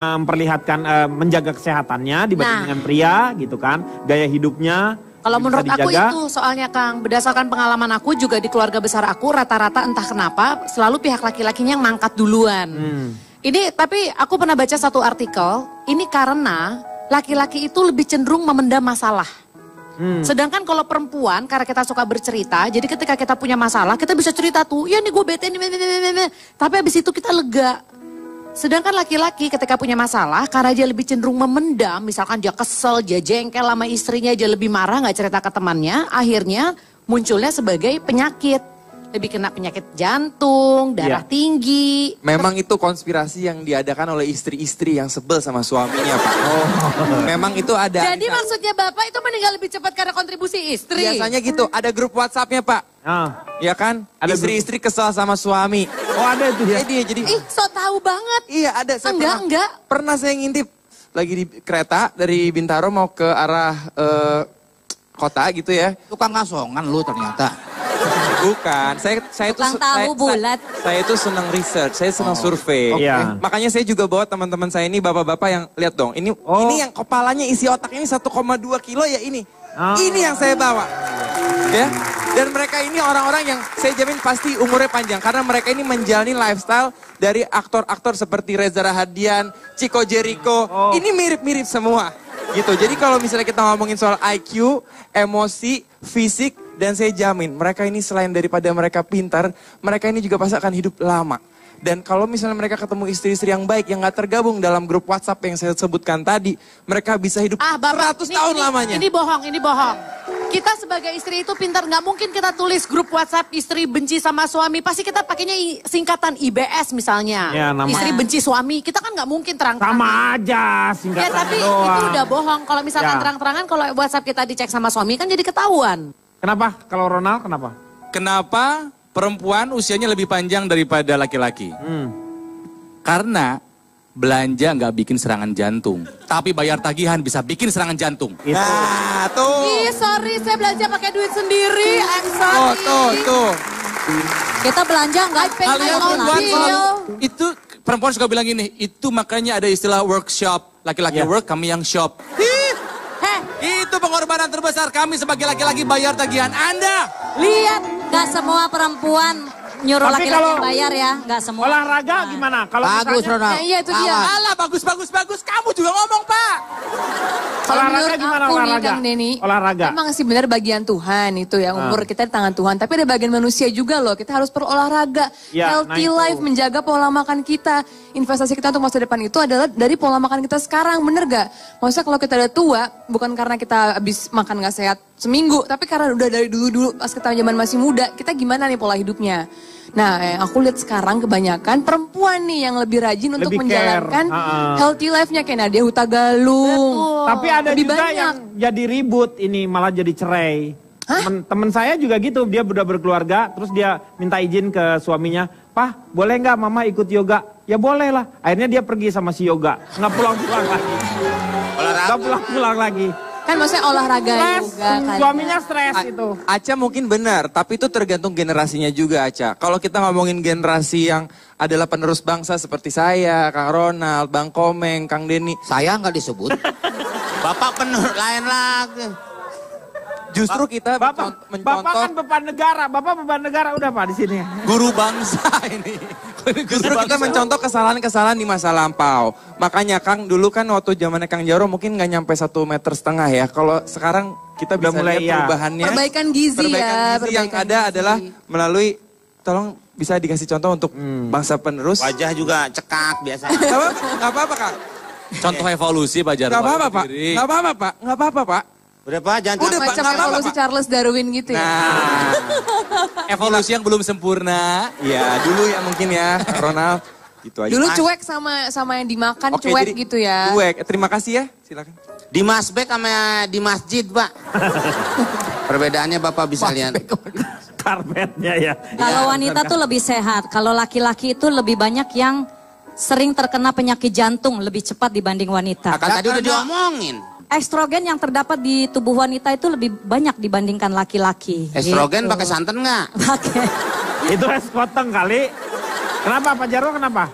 S1: memperlihatkan menjaga kesehatannya dibanding dengan pria gitu kan. Gaya hidupnya
S8: Kalau
S1: bisa
S8: menurut aku
S1: dijaga.
S8: itu soalnya Kang, berdasarkan pengalaman aku juga di keluarga besar aku rata-rata entah kenapa selalu pihak laki-lakinya yang mangkat duluan. Ini tapi aku pernah baca satu artikel, ini karena laki-laki itu lebih cenderung memendam masalah. Sedangkan kalau perempuan, karena kita suka bercerita, jadi ketika kita punya masalah, kita bisa cerita tuh, ya nih gue bete nih, tapi habis itu kita lega. Sedangkan laki-laki ketika punya masalah, karena dia lebih cenderung memendam, misalkan dia kesel, dia jengkel sama istrinya, dia lebih marah, gak cerita ke temannya, akhirnya munculnya sebagai penyakit. Lebih kena penyakit jantung, darah tinggi.
S10: Memang itu konspirasi yang diadakan oleh istri-istri yang sebel sama suaminya, Pak. Memang itu ada.
S8: Jadi maksudnya Bapak itu meninggal lebih cepat karena kontribusi istri?
S10: Biasanya gitu, ada grup WhatsApp-nya, Pak. Ya kan?
S1: Ada
S10: Istri-istri kesel sama suami.
S1: Oh ada itu ya?
S10: Jadi
S8: Ih, so tahu banget.
S10: iya ada. Saya
S8: Enggak.
S10: Pernah saya ngintip lagi di kereta dari Bintaro mau ke arah kota gitu ya.
S3: Tukang kasongan lu ternyata.
S10: Bukan, saya
S4: Tukang tahu bulat.
S10: Saya itu senang research, saya senang survei.
S1: Iya.
S10: Makanya saya juga bawa teman-teman saya ini bapak-bapak yang lihat dong. Ini yang kepalanya isi otak ini 1,2 kilo ya ini. Ini yang saya bawa. Ya. Dan mereka ini orang-orang yang saya jamin pasti umurnya panjang. Karena mereka ini menjalani lifestyle dari aktor-aktor seperti Reza Rahadian, Chico Jericho. Ini mirip-mirip semua. Gitu. Jadi kalau misalnya kita ngomongin soal IQ, emosi, fisik, dan saya jamin mereka ini selain daripada mereka pintar, mereka ini juga pasti akan hidup lama. Dan kalau misalnya mereka ketemu istri-istri yang baik, yang gak tergabung dalam grup WhatsApp yang saya sebutkan tadi, mereka bisa hidup 100 tahun lamanya.
S8: Ini bohong. Kita sebagai istri itu pintar, nggak mungkin kita tulis grup WhatsApp istri benci sama suami. Pasti kita pakainya singkatan IBS misalnya.
S1: Ya,
S8: Istri benci suami, kita kan nggak mungkin terang-terangan.
S1: Sama aja singkatan
S8: Ya tapi
S1: doang.
S8: itu udah bohong. Kalau misalkan
S1: Ya.
S8: terang-terangan, kalau WhatsApp kita dicek sama suami kan jadi ketahuan.
S1: Kenapa? Kalau Ronald kenapa?
S5: Kenapa perempuan usianya lebih panjang daripada laki-laki? Karena belanja nggak bikin serangan jantung. Tapi bayar tagihan bisa bikin serangan jantung.
S10: Nah, tuh.
S8: Ih, sorry, saya belanja pakai duit sendiri. I'm sorry.
S10: Tuh.
S4: Kita belanja nggak
S5: Kalian
S4: pengen
S5: perempuan
S4: lagi.
S5: selalu, itu perempuan suka bilang gini, itu makanya ada istilah workshop. Laki-laki work, kami yang shop. Itu pengorbanan terbesar kami sebagai laki-laki bayar tagihan Anda.
S4: Lihat, nggak semua perempuan nyuruh
S1: Tapi
S4: laki-laki
S1: kalau
S4: bayar ya, nggak semua.
S1: olahraga gimana? Kalau
S3: Bagus,
S1: misalnya-
S3: Ronald.
S8: Iya, itu dia.
S5: Alah, bagus. Kamu juga ngomong, Pak.
S6: Kalau
S1: Olahraga
S6: menurut
S1: gimana
S6: aku nih
S1: olahraga?
S6: Kang Denny,
S1: Olahraga.
S6: emang sih benar bagian Tuhan itu ya, umur kita di tangan Tuhan. Tapi ada bagian manusia juga loh, kita harus berolahraga.
S1: Ya,
S6: Healthy
S1: nah itu.
S6: life, menjaga pola makan kita. Investasi kita untuk masa depan itu adalah dari pola makan kita sekarang, bener gak? Maksudnya kalau kita udah tua, bukan karena kita habis makan gak sehat seminggu, tapi karena udah dari dulu-dulu pas kita zaman masih muda, kita gimana nih pola hidupnya. Nah, aku lihat sekarang kebanyakan perempuan nih yang lebih rajin untuk
S1: Lebih care.
S6: menjalankan healthy life-nya kayak Nadia Hutagalung.
S1: Tapi ada
S6: Lebih
S1: juga
S6: banyak.
S1: yang jadi ribut ini malah jadi cerai. Temen saya juga gitu, dia udah berkeluarga, terus dia minta izin ke suaminya, "Pah, boleh nggak mama ikut yoga?" Ya boleh lah. Akhirnya dia pergi sama si yoga, nggak pulang-pulang lagi. Nggak pulang-pulang lagi.
S6: Kan maksudnya olahraga
S1: Stres,
S6: juga kan.
S1: suaminya stres itu.
S10: Aca mungkin benar, tapi itu tergantung generasinya juga Aca. Kalau kita ngomongin generasi yang adalah penerus bangsa seperti saya, Kang Ronald, Bang Komeng, Kang Denny.
S3: Saya nggak disebut.
S2: Bapak penuh lain lagi.
S10: Justru kita
S1: Bapak
S10: mencontoh,
S1: kan beban negara, Bapak beban negara udah Pak di sini.
S5: Guru bangsa ini.
S10: justru kita mencontoh kesalahan-kesalahan di masa lampau. Makanya Kang dulu kan waktu zamannya Kang Jaro mungkin nggak nyampe 1,5 meter ya. Kalau sekarang kita
S1: Udah
S10: bisa
S1: mulai,
S10: lihat
S1: iya.
S10: perubahannya.
S6: Perbaikan gizi
S10: Perbaikan
S6: ya.
S10: gizi yang
S6: perbaikan
S10: ada
S6: gizi.
S10: adalah melalui, tolong bisa dikasih contoh untuk bangsa penerus.
S2: Wajah juga cekak biasa.
S10: Nggak apa-apa Kak.
S5: Contoh evolusi Pak Jarwo.
S10: Nggak apa-apa Pak.
S5: Diri.
S10: Nggak apa-apa Pak. Nggak apa-apa Pak.
S2: Udah Pak, jangan
S10: Udah, Pak.
S6: Macam
S10: Nggak apa-apa,
S6: evolusi
S10: Pak.
S6: Charles Darwin gitu ya.
S10: Nah,
S5: Evolusi yang belum sempurna.
S10: ya dulu ya mungkin ya Ronald. Gitu aja.
S6: Dulu cuek sama yang dimakan
S10: Oke,
S6: cuek
S10: jadi
S6: gitu ya.
S10: Cuek. Terima kasih ya. Silakan.
S2: Di masbek sama di masjid, Pak. Perbedaannya Bapak bisa lihat.
S1: Karpetnya ya.
S4: Kalau wanita tuh lebih sehat, kalau laki-laki itu lebih banyak yang sering terkena penyakit jantung lebih cepat dibanding wanita.
S2: Kan tadi udah diomongin.
S4: Estrogen yang terdapat di tubuh wanita itu lebih banyak dibandingkan laki-laki.
S2: Estrogen
S4: Gitu.
S2: pakai santan nggak?
S4: Pakai.
S1: Itu es potong kali. Kenapa Pak Jarwo kenapa?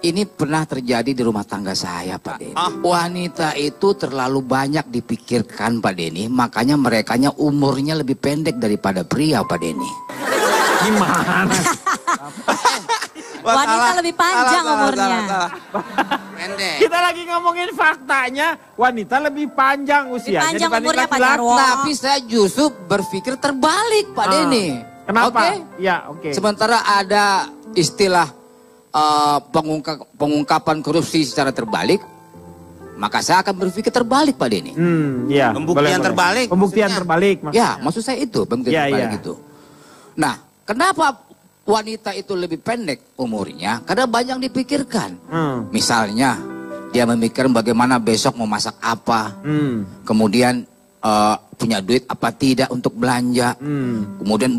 S3: Ini pernah terjadi di rumah tangga saya, Pak Denny. Wanita itu terlalu banyak dipikirkan, Pak Denny. Makanya merekanya umurnya lebih pendek daripada pria, Pak Denny.
S1: Gimana?
S4: Wanita lebih panjang umurnya.
S3: Pendek.
S1: Kita lagi ngomongin faktanya, wanita lebih panjang usianya
S4: panjang
S1: dibanding
S4: umurnya, Pak
S1: laki-laki.
S4: Jarwo.
S3: Tapi saya justru berpikir terbalik, Pak Denny.
S1: Kenapa?
S3: Oke?
S1: Ya, oke.
S3: Sementara ada istilah pengungkapan korupsi secara terbalik, maka saya akan berpikir terbalik, Pak Denny.
S1: Ya,
S2: Pembuktian terbalik.
S1: Pembuktian
S2: maksudnya.
S1: terbalik.
S3: Ya, maksud saya itu pembuktian terbalik itu. Nah, kenapa wanita itu lebih pendek umurnya? Karena banyak dipikirkan. Misalnya, dia memikirkan bagaimana besok mau masak apa, kemudian punya duit apa tidak untuk belanja, kemudian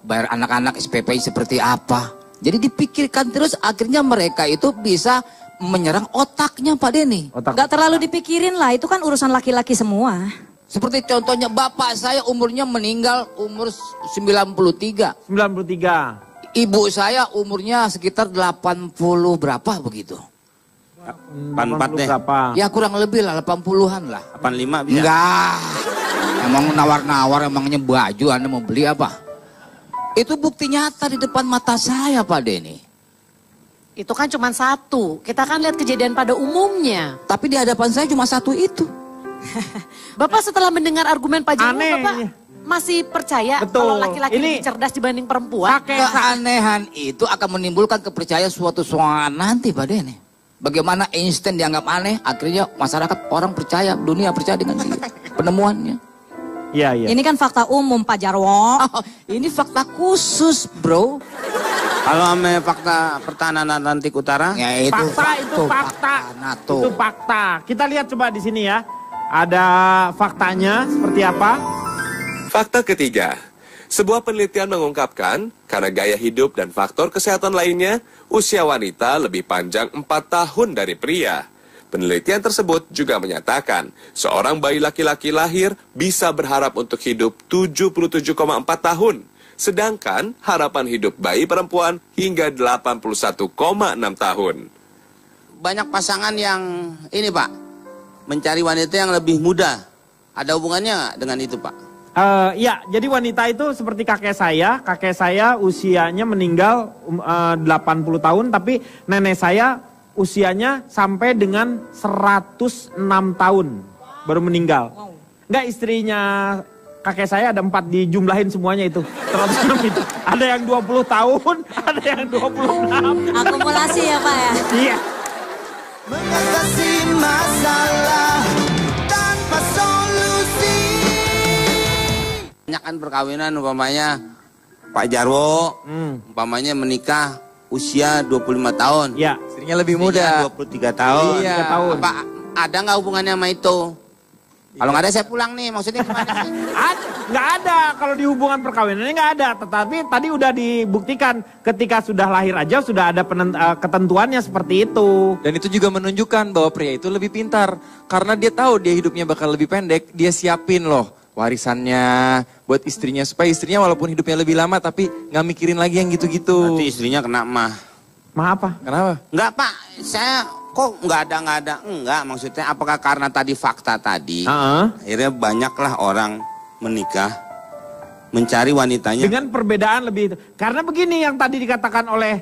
S3: bayar anak-anak SPP seperti apa. Jadi dipikirkan terus, akhirnya mereka itu bisa menyerang otaknya, Pak Denny.
S4: Gak terlalu dipikirin lah, itu kan urusan laki-laki semua.
S3: Seperti contohnya bapak saya umurnya meninggal umur 93.
S1: 93.
S3: Ibu saya umurnya sekitar 80 berapa begitu.
S2: 84 deh.
S3: Ya kurang lebih lah 80-an lah.
S2: 85 bisa.
S3: Enggak. Emang nawar-nawar emangnya baju Anda mau beli apa? Itu bukti nyata di depan mata saya, Pak Denny.
S8: Itu kan cuma satu. Kita kan lihat kejadian pada umumnya.
S3: Tapi di hadapan saya cuma satu itu.
S8: Bapak setelah mendengar argumen Pak Jarwo,
S1: Aneh.
S8: Bapak masih percaya
S1: Betul.
S8: kalau laki-laki
S1: Ini
S8: lebih cerdas dibanding perempuan?
S3: Keanehan itu akan menimbulkan kepercayaan suatu saat nanti, Pak Denny. Bagaimana Einstein dianggap aneh, akhirnya masyarakat orang percaya, dunia percaya dengan dia. Penemuannya.
S1: Iya, iya.
S4: Ini kan fakta umum, Pak Jarwo.
S3: Oh, ini fakta khusus, bro.
S2: Kalau sama fakta pertahanan Atlantik Utara,
S3: Ya, itu
S1: fakta.
S3: NATO.
S1: Itu fakta. Kita lihat coba di sini ya. Ada faktanya seperti apa?
S9: Fakta ketiga, sebuah penelitian mengungkapkan karena gaya hidup dan faktor kesehatan lainnya, usia wanita lebih panjang 4 tahun dari pria. Penelitian tersebut juga menyatakan seorang bayi laki-laki lahir bisa berharap untuk hidup 77,4 tahun. Sedangkan harapan hidup bayi perempuan hingga 81,6 tahun.
S2: banyak pasangan yang ini Pak, mencari wanita yang lebih muda. Ada hubungannya nggak dengan itu Pak?
S1: Ya, jadi wanita itu seperti kakek saya. Kakek saya usianya meninggal 80 tahun, tapi nenek saya usianya sampai dengan 106 tahun baru meninggal. Enggak, istrinya kakek saya ada 4, dijumlahin semuanya itu. 106 itu. Ada yang 20 tahun, ada yang 26.
S4: Akumulasi ya Pak ya?
S1: Iya.
S2: Mengatasi masalah tanpa solusi. Banyak kan perkawinan umpamanya Pak Jarwo, umpamanya menikah usia 25 tahun.
S1: Iya.
S10: Istrinya lebih muda.
S2: 23 tahun.
S10: Iya.
S1: 3 tahun.
S2: Apa ada nggak hubungannya sama itu? Kalau nggak ada saya pulang nih, maksudnya gimana sih?
S1: Nggak ada, kalau di hubungan perkawinannya nggak ada. Tetapi tadi udah dibuktikan ketika sudah lahir aja sudah ada ketentuannya seperti itu.
S10: Dan itu juga menunjukkan bahwa pria itu lebih pintar. Karena dia tahu dia hidupnya bakal lebih pendek, dia siapin loh warisannya buat istrinya. Supaya istrinya walaupun hidupnya lebih lama tapi nggak mikirin lagi yang gitu-gitu.
S2: Nanti istrinya kena mah.
S1: Mah apa?
S10: Kenapa?
S2: Enggak Pak, saya kok nggak ada. Enggak, maksudnya apakah karena tadi fakta tadi, akhirnya banyaklah orang menikah, mencari wanitanya.
S1: Dengan perbedaan lebih. Karena begini yang tadi dikatakan oleh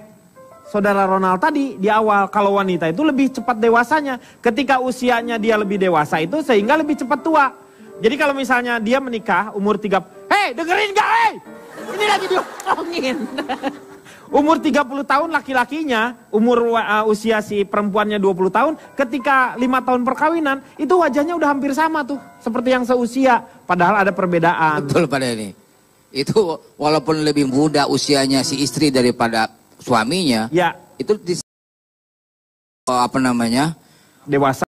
S1: saudara Ronald tadi di awal. Kalau wanita itu lebih cepat dewasanya. Ketika usianya dia lebih dewasa itu sehingga lebih cepat tua. Jadi kalau misalnya dia menikah umur 3... Hei dengerin gak hei? Ini lagi diomongin. Umur 30 tahun laki-lakinya, usia si perempuannya 20 tahun, ketika 5 tahun perkawinan, itu wajahnya udah hampir sama tuh. Seperti yang seusia, padahal ada perbedaan.
S3: Betul pada ini. Itu walaupun lebih muda usianya si istri daripada suaminya,
S1: Ya,
S3: itu apa namanya?
S1: dewasa.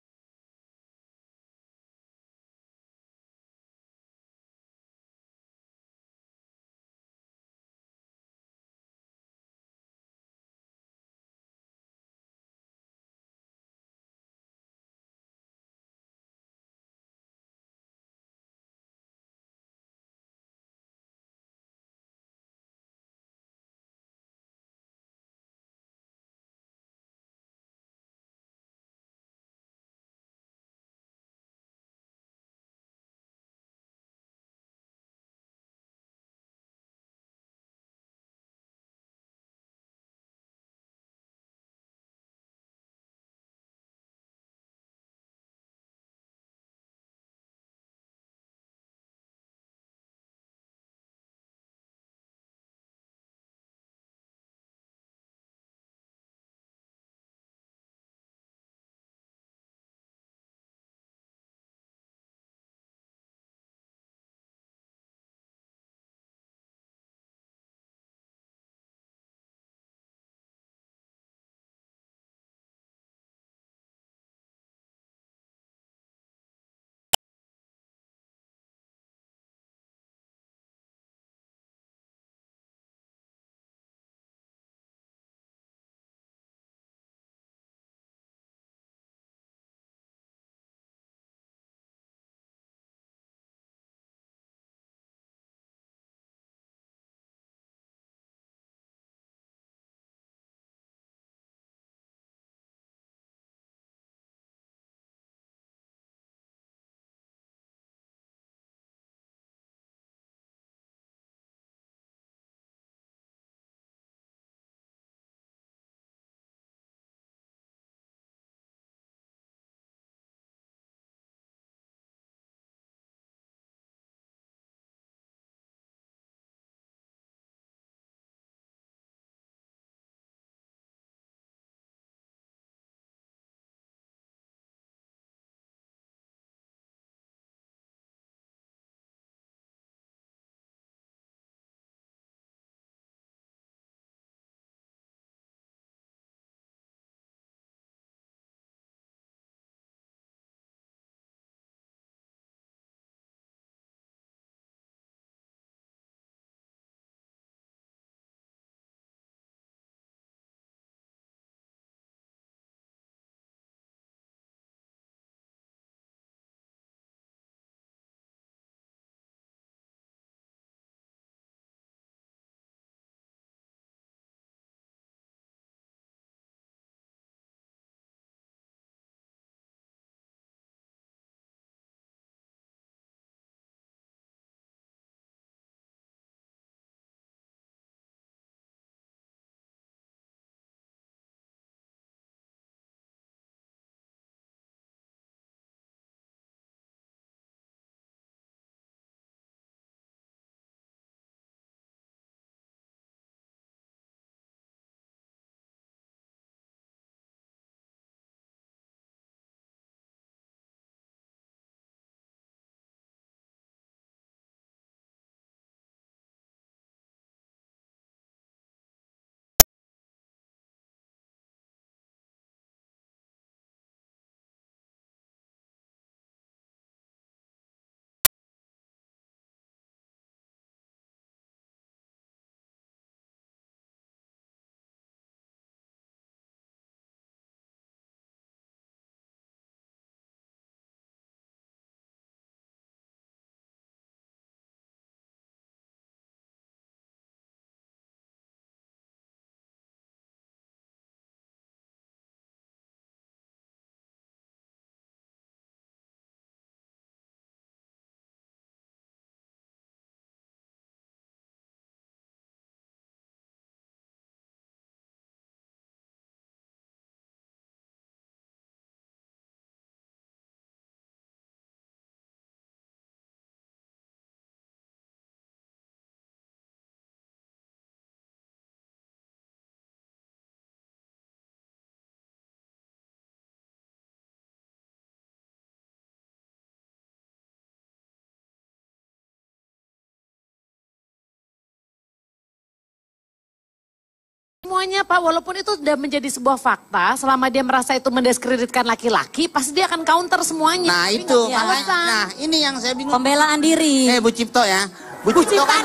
S8: semuanya Pak, walaupun itu sudah menjadi sebuah fakta, selama dia merasa itu mendiskreditkan laki-laki, pasti dia akan counter semuanya.
S2: Nah
S8: Tapi
S2: itu,
S8: nggak punya alasan.
S2: nah ini yang saya bingung.
S4: Pembelaan diri.
S2: Bu Cipto ya. Bu Cipto kan,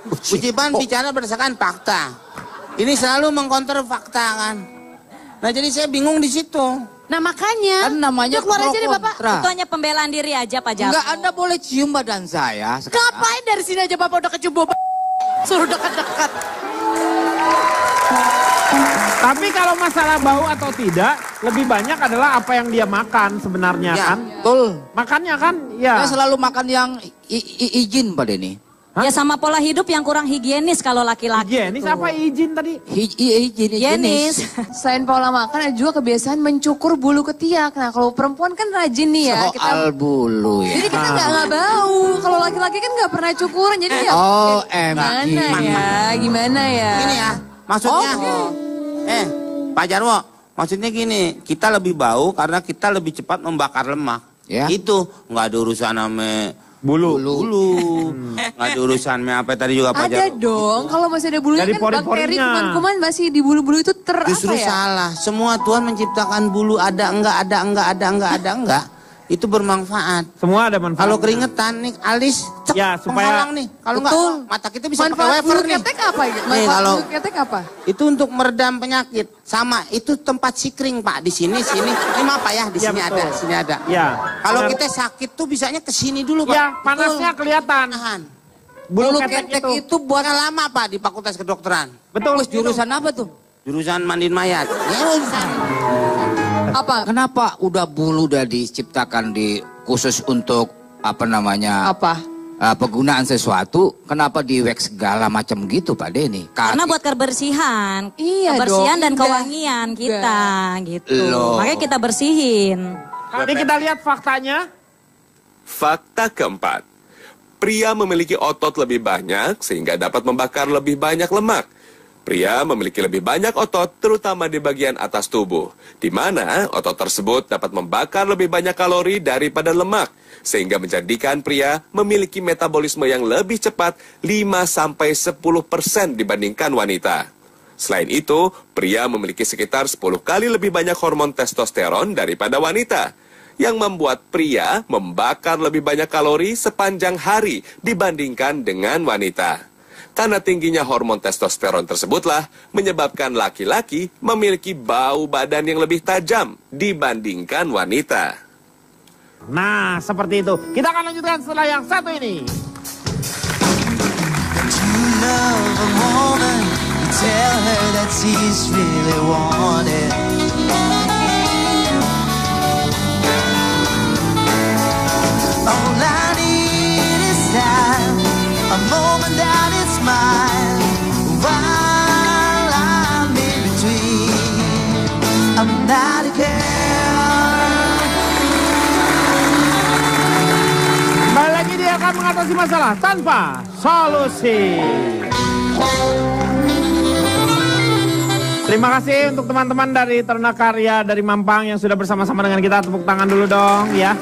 S2: Bu Cipan bicara berdasarkan fakta. Ini selalu mengkonter fakta kan. Nah jadi saya bingung di situ.
S8: Nah makanya,
S3: Kan namanya
S8: keluar aja deh
S3: pro
S8: Bapak.
S3: kontra.
S4: Itu hanya pembelaan diri aja Pak Jarwo.
S3: Enggak, Anda boleh cium badan saya.
S8: Ngapain dari sini aja Bapak udah kecium bau suruh dekat-dekat.
S1: Tapi kalau masalah bau atau tidak, lebih banyak adalah apa yang dia makan sebenarnya
S3: Ya,
S1: kan.
S3: betul.
S1: Makannya kan, ya.
S3: Saya selalu makan yang izin Pak Denny.
S4: Ya sama pola hidup yang kurang higienis kalau laki-laki.
S1: Higienis apa izin tadi?
S4: Higienis.
S6: Selain pola makan ada juga kebiasaan mencukur bulu ketiak. Nah kalau perempuan kan rajin nih ya.
S3: Soal bulu ya.
S6: Jadi kita nggak bau. Kalau laki-laki kan nggak pernah cukuran. Jadi ya gimana ya?
S2: Gini ya, maksudnya. Pak Jarwo, maksudnya gini, kita lebih bau karena kita lebih cepat membakar lemak.
S3: Ya.
S2: Itu nggak ada urusan sama
S1: Bulu.
S2: nggak ada urusan sama apa tadi juga Pak
S6: Ada
S2: Jarwo.
S6: dong. Kalau masih ada bulunya
S1: Dari
S6: kan bakteri
S1: pori-porinya.
S6: kuman-kuman masih di bulu-bulu itu
S2: Justru
S6: apa ya?
S2: salah. Semua Tuhan menciptakan bulu ada enggak. Itu bermanfaat.
S1: Semua ada manfaat.
S2: Kalau keringetan nih alis cek
S1: Ya, supaya-
S2: penghalang nih. Kalau enggak mata kita bisa pakai
S6: Manfaat
S2: wafer
S6: bulu
S2: nih.
S6: ketek apa?
S2: Nih
S6: Manfaat
S2: kalau
S6: bulu ketek apa?
S2: itu untuk meredam penyakit. Sama itu tempat sikring Pak di sini. Ini apa ya di
S1: Ya,
S2: sini
S1: betul.
S2: ada, sini ada.
S1: Ya.
S2: Kalau
S1: Benar.
S2: kita sakit tuh bisanya ke sini dulu Pak.
S1: Ya, panasnya kelihatan.
S2: Tahan.
S1: Bulu
S3: Bulu
S1: ketek
S3: ketek
S1: itu.
S3: itu buat
S2: Lama Pak di Fakultas Kedokteran.
S1: Betul.
S3: jurusan apa tuh?
S2: Jurusan mandiin mayat. Ya, urusan.
S6: Apa?
S3: Kenapa udah bulu udah diciptakan di khusus untuk apa namanya?
S6: Apa?
S3: Penggunaan sesuatu, kenapa di wax segala macam gitu Pak Denny?
S4: Karena buat kebersihan.
S6: Iya
S4: kebersihan
S6: dong,
S4: dan
S6: udah.
S4: kewangian kita gitu.
S3: Loh.
S4: Makanya kita bersihin.
S1: Ini kita lihat faktanya.
S9: Fakta keempat, pria memiliki otot lebih banyak sehingga dapat membakar lebih banyak lemak. Pria memiliki lebih banyak otot, terutama di bagian atas tubuh, di mana otot tersebut dapat membakar lebih banyak kalori daripada lemak, sehingga menjadikan pria memiliki metabolisme yang lebih cepat 5-10% dibandingkan wanita. Selain itu, pria memiliki sekitar 10 kali lebih banyak hormon testosteron daripada wanita, yang membuat pria membakar lebih banyak kalori sepanjang hari dibandingkan dengan wanita. Karena tingginya hormon testosteron tersebutlah menyebabkan laki-laki memiliki bau badan yang lebih tajam dibandingkan wanita.
S1: Nah, seperti itu. Kita akan lanjutkan setelah yang satu ini.
S11: A moment that is mine while I'm in between. I'm not a girl.
S1: Kembali lagi dia akan mengatasi masalah tanpa solusi. Terima kasih untuk teman-teman dari Ternak Karya dari Mampang yang sudah bersama-sama dengan kita. Tepuk tangan dulu dong ya.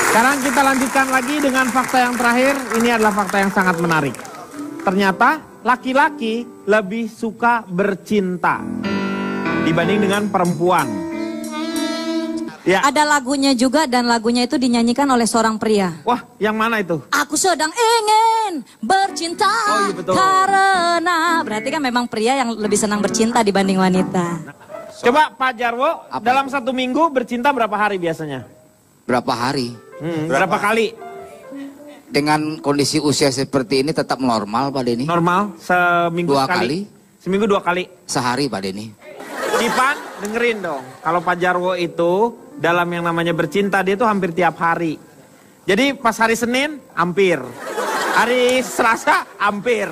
S1: Sekarang kita lanjutkan lagi dengan fakta yang terakhir. Ini adalah fakta yang sangat menarik. Ternyata laki-laki lebih suka bercinta dibanding dengan perempuan. Ya.
S4: Ada lagunya juga dan lagunya itu dinyanyikan oleh seorang pria.
S1: Wah, yang mana itu?
S4: Aku sedang ingin bercinta
S1: Oh, iya betul.
S4: karena berarti kan memang pria yang lebih senang bercinta dibanding wanita.
S1: Coba Pak Jarwo,
S3: Apa
S1: dalam satu minggu bercinta berapa hari biasanya?
S3: Berapa hari?
S1: Berapa kali?
S3: Dengan kondisi usia seperti ini tetap normal Pak Denny?
S1: Normal, seminggu
S3: Dua
S1: sekali.
S3: kali?
S1: Seminggu 2 kali.
S3: Sehari Pak Denny?
S1: Ipan, dengerin dong. Kalau Pak Jarwo itu dalam yang namanya bercinta dia itu hampir tiap hari. Jadi pas hari Senin, hampir. Hari Selasa, hampir.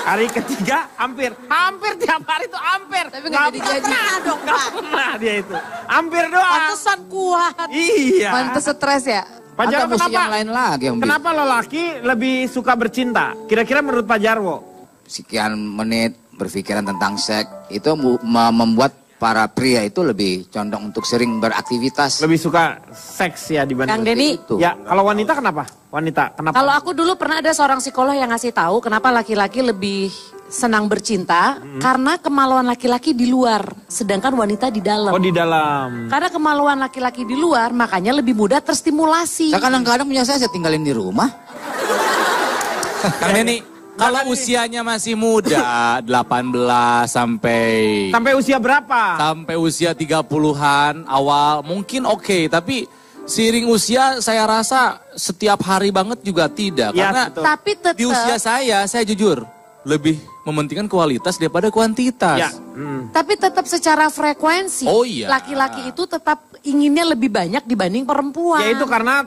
S1: Hari ketiga, hampir. Hampir tiap hari itu hampir.
S6: Tapi nggak jadi-jadi.
S1: pernah dong, nggak pernah dia itu. Hampir doang.
S8: Pantesan kuat.
S1: Iya.
S6: Pantes stres ya?
S1: Pak
S3: Atau
S1: Jarwo
S3: mesti
S1: kenapa?
S3: yang lain lagi yang
S1: Kenapa lelaki lebih suka bercinta? Kira-kira menurut Pak Jarwo?
S3: sekian menit berpikiran tentang seks itu membuat para pria itu lebih condong untuk sering beraktivitas.
S1: Lebih suka seks ya dibanding.
S8: Kang Denny.
S1: Ya, kalau wanita kenapa? Wanita kenapa?
S8: Kalau aku dulu pernah ada seorang psikolog yang ngasih tahu kenapa laki-laki lebih senang bercinta, karena kemaluan laki-laki di luar, sedangkan wanita di dalam.
S1: Oh, di dalam.
S8: Karena kemaluan laki-laki di luar, makanya lebih mudah terstimulasi.
S3: Kadang-kadang punya saya tinggalin di rumah.
S5: Kang Denny, kalau usianya masih muda, 18 sampai
S1: usia berapa?
S5: Sampai usia 30-an awal mungkin oke, tapi seiring usia saya rasa setiap hari banget juga tidak.
S1: Ya,
S5: karena
S1: betul.
S8: Tapi tetap
S5: di usia saya jujur lebih mementingkan kualitas daripada kuantitas.
S1: Ya.
S8: Tapi tetap secara frekuensi,
S5: Oh iya.
S8: laki-laki itu tetap inginnya lebih banyak dibanding perempuan.
S1: Ya itu karena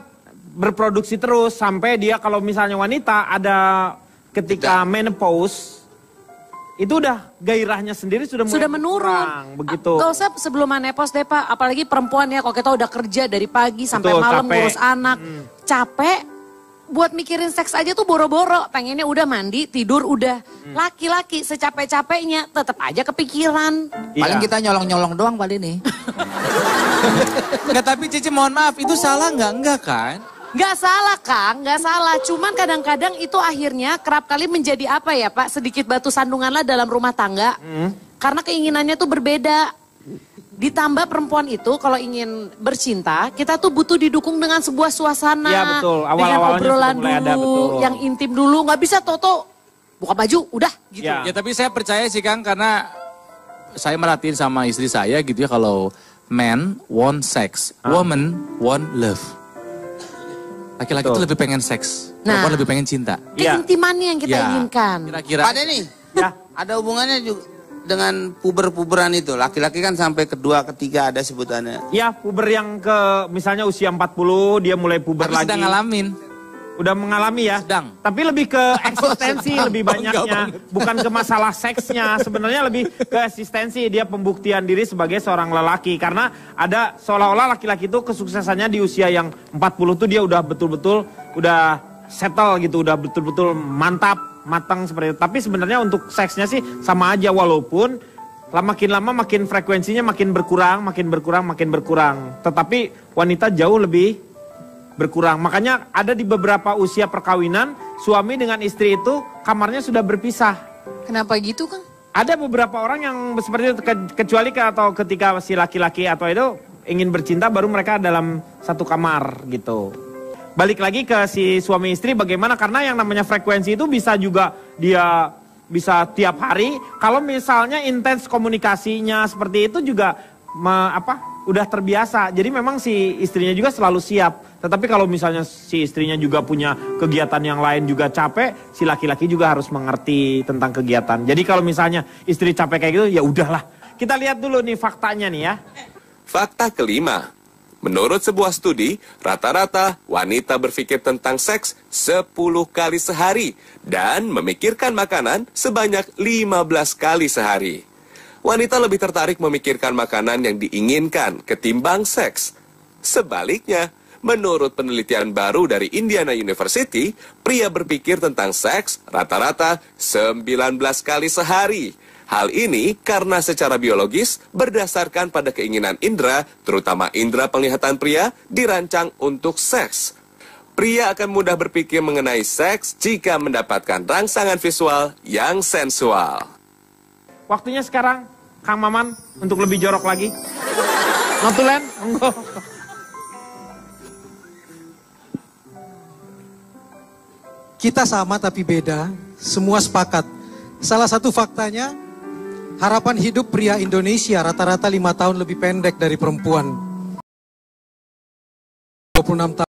S1: berproduksi terus sampai dia kalau misalnya wanita ada ketika menopause itu udah gairahnya sendiri sudah mulai
S8: menurun.
S1: berkurang, begitu.
S8: Gak usah sebelum menopause deh Pak, apalagi perempuan ya kalau kita udah kerja dari pagi sampai
S1: Betul,
S8: malam
S1: capek.
S8: ngurus anak, capek. Buat mikirin seks aja tuh boro-boro, pengennya udah mandi, tidur udah. Laki-laki secapek-capeknya tetap aja kepikiran.
S3: Paling kita nyolong-nyolong doang Pak Denny.
S5: Enggak, tapi Cici mohon maaf, itu salah nggak? Enggak kan?
S8: Gak salah Kang, gak salah. Cuman kadang-kadang itu akhirnya kerap kali menjadi apa ya Pak, sedikit batu sandungan lah dalam rumah tangga. Karena keinginannya tuh berbeda. Ditambah perempuan itu kalau ingin bercinta, kita tuh butuh didukung dengan sebuah suasana.
S1: Iya, betul.
S8: Dengan
S1: Awal-awalnya
S8: obrolan
S1: sudah mulai
S8: dulu,
S1: ada, betul.
S8: yang intim dulu. Gak bisa Toto buka baju, udah gitu.
S1: Ya.
S5: Ya tapi saya percaya sih Kang, karena saya merhatiin sama istri saya gitu ya, kalau man want sex, woman want love. Laki-laki itu lebih pengen seks,
S8: Nah.
S5: perempuan lebih pengen cinta.
S8: Keintimannya yang kita
S5: Ya.
S8: inginkan.
S5: Kira-kira.
S2: Pak Denny,
S1: Ya.
S2: ada hubungannya juga dengan puber-puberan itu. Laki-laki kan sampai kedua, ketiga ada sebutannya.
S1: Ya, puber yang ke misalnya usia 40 dia mulai puber
S5: Aku
S1: lagi.
S5: sedang ngalamin.
S1: Udah mengalami ya.
S5: Sedang.
S1: Tapi lebih ke eksistensi lebih
S5: Bangga
S1: banyaknya,
S5: banget.
S1: bukan ke masalah seksnya. Sebenarnya lebih ke eksistensi, dia pembuktian diri sebagai seorang lelaki. Karena ada seolah-olah laki-laki itu kesuksesannya di usia yang 40 tuh dia udah betul-betul udah settle gitu, udah betul-betul mantap, matang seperti itu. Tapi sebenarnya untuk seksnya sih sama aja, walaupun makin lama makin frekuensinya makin berkurang. Tetapi wanita jauh lebih berkurang. Makanya ada di beberapa usia perkawinan, suami dengan istri itu kamarnya sudah berpisah.
S6: Kenapa gitu Kang?
S1: Ada beberapa orang yang seperti itu, kecuali atau ketika si laki-laki atau itu ingin bercinta baru mereka dalam satu kamar gitu. Balik lagi ke si suami istri bagaimana, karena yang namanya frekuensi itu bisa juga dia bisa tiap hari. Kalau misalnya intens komunikasinya seperti itu juga udah terbiasa. Jadi memang si istrinya juga selalu siap. Tetapi kalau misalnya si istrinya juga punya kegiatan yang lain juga capek, si laki-laki juga harus mengerti tentang kegiatan. Jadi kalau misalnya istri capek kayak gitu, ya udahlah. Kita lihat dulu nih faktanya nih ya.
S9: Fakta kelima. Menurut sebuah studi, rata-rata wanita berpikir tentang seks 10 kali sehari dan memikirkan makanan sebanyak 15 kali sehari. Wanita lebih tertarik memikirkan makanan yang diinginkan ketimbang seks. Sebaliknya, menurut penelitian baru dari Indiana University, pria berpikir tentang seks rata-rata 19 kali sehari. Hal ini karena secara biologis berdasarkan pada keinginan indera, terutama indera penglihatan pria, dirancang untuk seks. Pria akan mudah berpikir mengenai seks jika mendapatkan rangsangan visual yang sensual.
S1: Waktunya sekarang, Kang Maman, untuk lebih jorok lagi. Notulen, monggo.
S12: Kita sama tapi beda, semua sepakat. Salah satu faktanya, harapan hidup pria Indonesia rata-rata 5 tahun lebih pendek dari perempuan. 26 tahun.